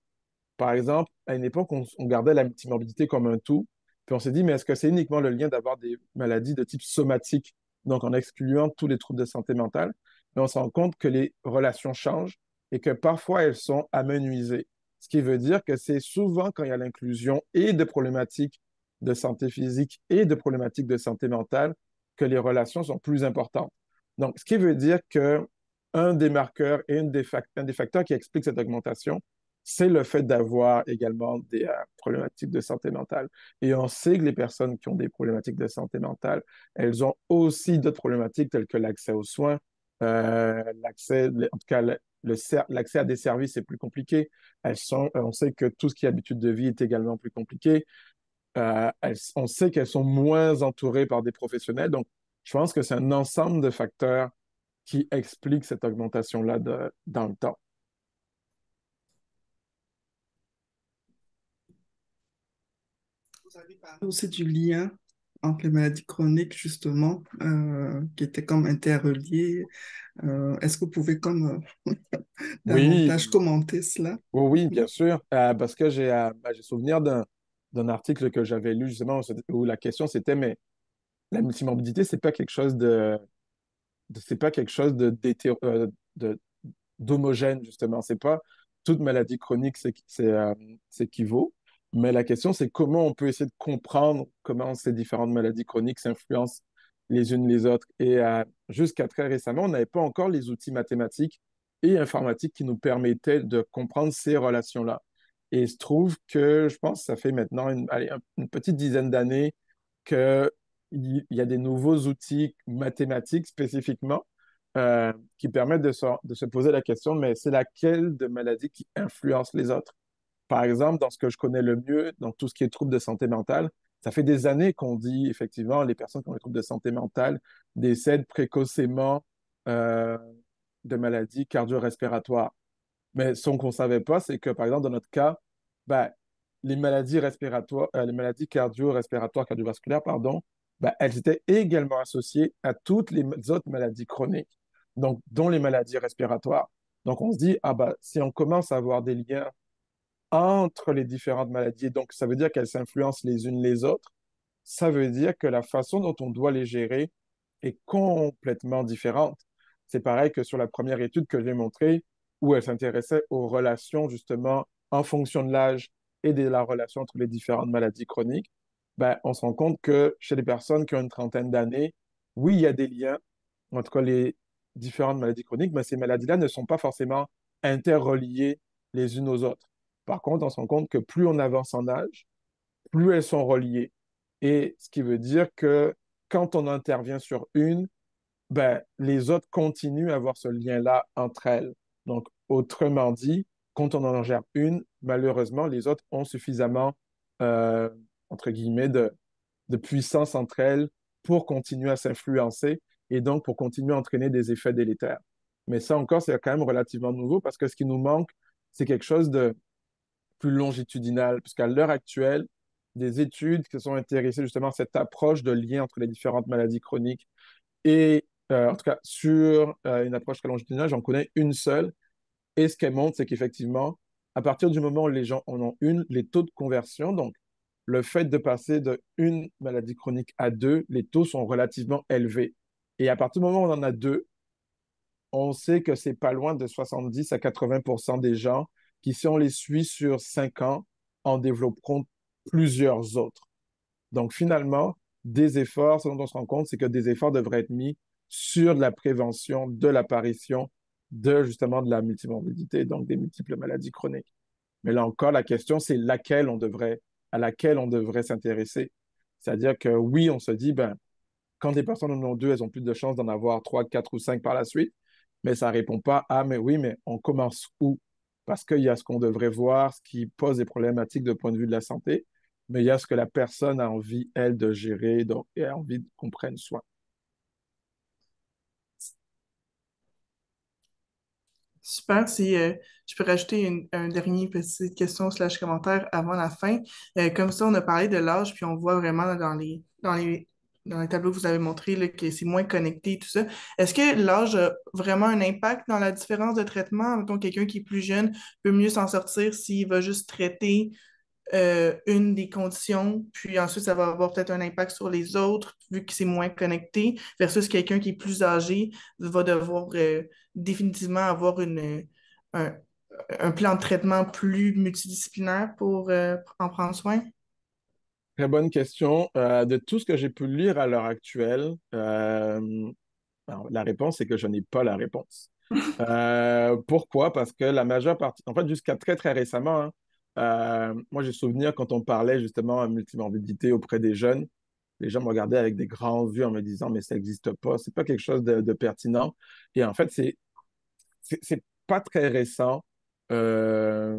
par exemple, à une époque, on gardait la multimorbidité comme un tout, puis on s'est dit, mais est-ce que c'est uniquement le lien d'avoir des maladies de type somatique, donc en excluant tous les troubles de santé mentale, mais on se rend compte que les relations changent et que parfois elles sont amenuisées. Ce qui veut dire que c'est souvent quand il y a l'inclusion et de problématiques de santé physique et de problématiques de santé mentale que les relations sont plus importantes. Donc, ce qui veut dire que un des marqueurs et un des facteurs qui explique cette augmentation, c'est le fait d'avoir également des problématiques de santé mentale. Et on sait que les personnes qui ont des problématiques de santé mentale, elles ont aussi d'autres problématiques telles que l'accès aux soins, en tout cas, l'accès à des services est plus compliqué. On sait que tout ce qui est habitude de vie est également plus compliqué. On sait qu'elles sont moins entourées par des professionnels. Donc, je pense que c'est un ensemble de facteurs qui expliquent cette augmentation-là dans le temps. Vous avez parlé aussi du lien entre les maladies chroniques, justement, qui étaient comme interreliées. Est-ce que vous pouvez comme Oui, davantage commenter cela? oui, bien sûr, parce que j'ai souvenir d'un article que j'avais lu justement où la question c'était, mais la multimorbidité, c'est pas quelque chose de- d'homogène, justement. C'est pas toute maladie chronique s'équivaut, mais la question, c'est comment on peut essayer de comprendre comment ces différentes maladies chroniques s'influencent les unes les autres. Et jusqu'à très récemment, on n'avait pas encore les outils mathématiques et informatiques qui nous permettaient de comprendre ces relations-là. Et il se trouve que, je pense que ça fait maintenant une petite dizaine d'années qu'il y a des nouveaux outils mathématiques spécifiquement qui permettent de se poser la question, mais c'est laquelle de maladie qui influence les autres? Par exemple, dans ce que je connais le mieux, dans tout ce qui est troubles de santé mentale, ça fait des années qu'on dit effectivement les personnes qui ont des troubles de santé mentale décèdent précocement euh, de maladies cardio-respiratoires. Mais ce qu'on ne savait pas, c'est que, par exemple, dans notre cas, ben, les maladies respiratoires, les maladies cardio-respiratoires, cardiovasculaires, pardon, ben, elles étaient également associées à toutes les autres maladies chroniques, donc, dont les maladies respiratoires. Donc, on se dit, ah ben, si on commence à avoir des liens entre les différentes maladies, donc ça veut dire qu'elles s'influencent les unes les autres, ça veut dire que la façon dont on doit les gérer est complètement différente. C'est pareil que sur la première étude que j'ai montrée, où elle s'intéressait aux relations justement en fonction de l'âge et de la relation entre les différentes maladies chroniques. Ben, on se rend compte que chez les personnes qui ont une trentaine d'années, oui, il y a des liens entre les différentes maladies chroniques, mais ces maladies-là ne sont pas forcément interreliées les unes aux autres. Par contre, on se rend compte que plus on avance en âge, plus elles sont reliées. Et ce qui veut dire que quand on intervient sur une, ben, les autres continuent à avoir ce lien-là entre elles. Donc, autrement dit, quand on en gère une, malheureusement, les autres ont suffisamment, euh, entre guillemets, de puissance entre elles pour continuer à s'influencer et donc pour continuer à entraîner des effets délétères. Mais ça encore, c'est quand même relativement nouveau parce que ce qui nous manque, c'est quelque chose de plus longitudinal, puisqu'à l'heure actuelle, des études qui se sont intéressées justement à cette approche de lien entre les différentes maladies chroniques et en tout cas sur une approche très longitudinale, j'en connais une seule. Et ce qu'elle montre, c'est qu'effectivement, à partir du moment où les gens en ont une, les taux de conversion, donc le fait de passer de une maladie chronique à deux, les taux sont relativement élevés. Et à partir du moment où on en a deux, on sait que c'est pas loin de 70 à 80% des gens qui, si on les suit sur 5 ans, en développeront plusieurs autres. Donc finalement, des efforts, ce dont on se rend compte, c'est que des efforts devraient être mis sur de la prévention de l'apparition de justement de la multimorbidité, donc des multiples maladies chroniques. Mais là encore, la question, c'est à laquelle on devrait s'intéresser. C'est-à-dire que oui, on se dit, ben, quand des personnes en ont deux, elles ont plus de chances d'en avoir trois, quatre ou cinq par la suite. Mais ça ne répond pas à, mais oui, mais on commence où? Parce qu'il y a ce qu'on devrait voir, ce qui pose des problématiques de point de vue de la santé, mais il y a ce que la personne a envie, elle, de gérer donc, et a envie qu'on prenne soin. Super. Si je peux rajouter un dernier petite question slash commentaire avant la fin. Comme ça, on a parlé de l'âge, puis on voit vraiment dans les tableaux que vous avez montrés là, que c'est moins connecté et tout ça. Est-ce que l'âge a vraiment un impact dans la différence de traitement? Mettons, quelqu'un qui est plus jeune peut mieux s'en sortir s'il va juste traiter une des conditions, puis ensuite, ça va avoir peut-être un impact sur les autres, vu que c'est moins connecté, versus quelqu'un qui est plus âgé va devoir définitivement avoir un, un plan de traitement plus multidisciplinaire pour en prendre soin. Très bonne question. De tout ce que j'ai pu lire à l'heure actuelle, alors, la réponse, c'est que je n'ai pas la réponse. Pourquoi? Parce que la majeure partie, en fait, jusqu'à très, très récemment, hein, moi, j'ai souvenir quand on parlait justement à multimorbidité auprès des jeunes, les gens me regardaient avec des grands yeux en me disant, mais ça n'existe pas, c'est pas quelque chose de pertinent. Et en fait, c'est pas très récent. Euh,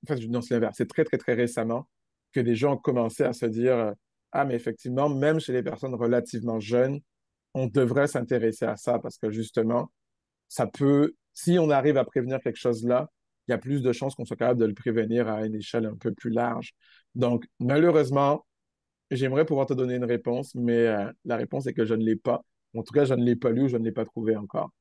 en fait, non, c'est l'inverse. C'est très, très, très récemment que des gens ont commencé à se dire, ah, mais effectivement, même chez les personnes relativement jeunes, on devrait s'intéresser à ça parce que justement, ça peut, si on arrive à prévenir quelque chose là, il y a plus de chances qu'on soit capable de le prévenir à une échelle un peu plus large. Donc, malheureusement, j'aimerais pouvoir te donner une réponse, mais la réponse est que je ne l'ai pas. En tout cas, je ne l'ai pas lu, je ne l'ai pas trouvé encore.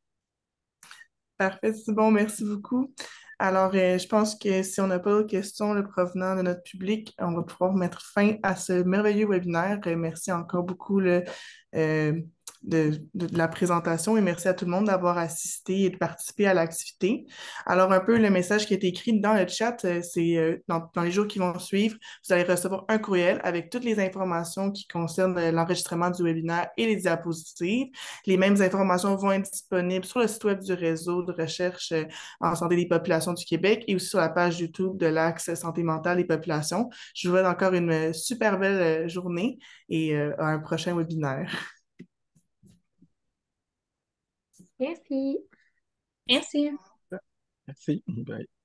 Parfait, c'est bon, merci beaucoup. Alors, je pense que si on n'a pas d'autres questions le provenant de notre public, on va pouvoir mettre fin à ce merveilleux webinaire. Merci encore beaucoup euh, de la présentation et merci à tout le monde d'avoir assisté et de participer à l'activité. Alors, un peu le message qui est écrit dans le chat, c'est dans les jours qui vont suivre, vous allez recevoir un courriel avec toutes les informations qui concernent l'enregistrement du webinaire et les diapositives. Les mêmes informations vont être disponibles sur le site web du réseau de recherche en santé des populations du Québec et aussi sur la page YouTube de l'Axe santé mentale et populations. Je vous souhaite encore une super belle journée et à un prochain webinaire. Merci. Merci. Merci. Bye.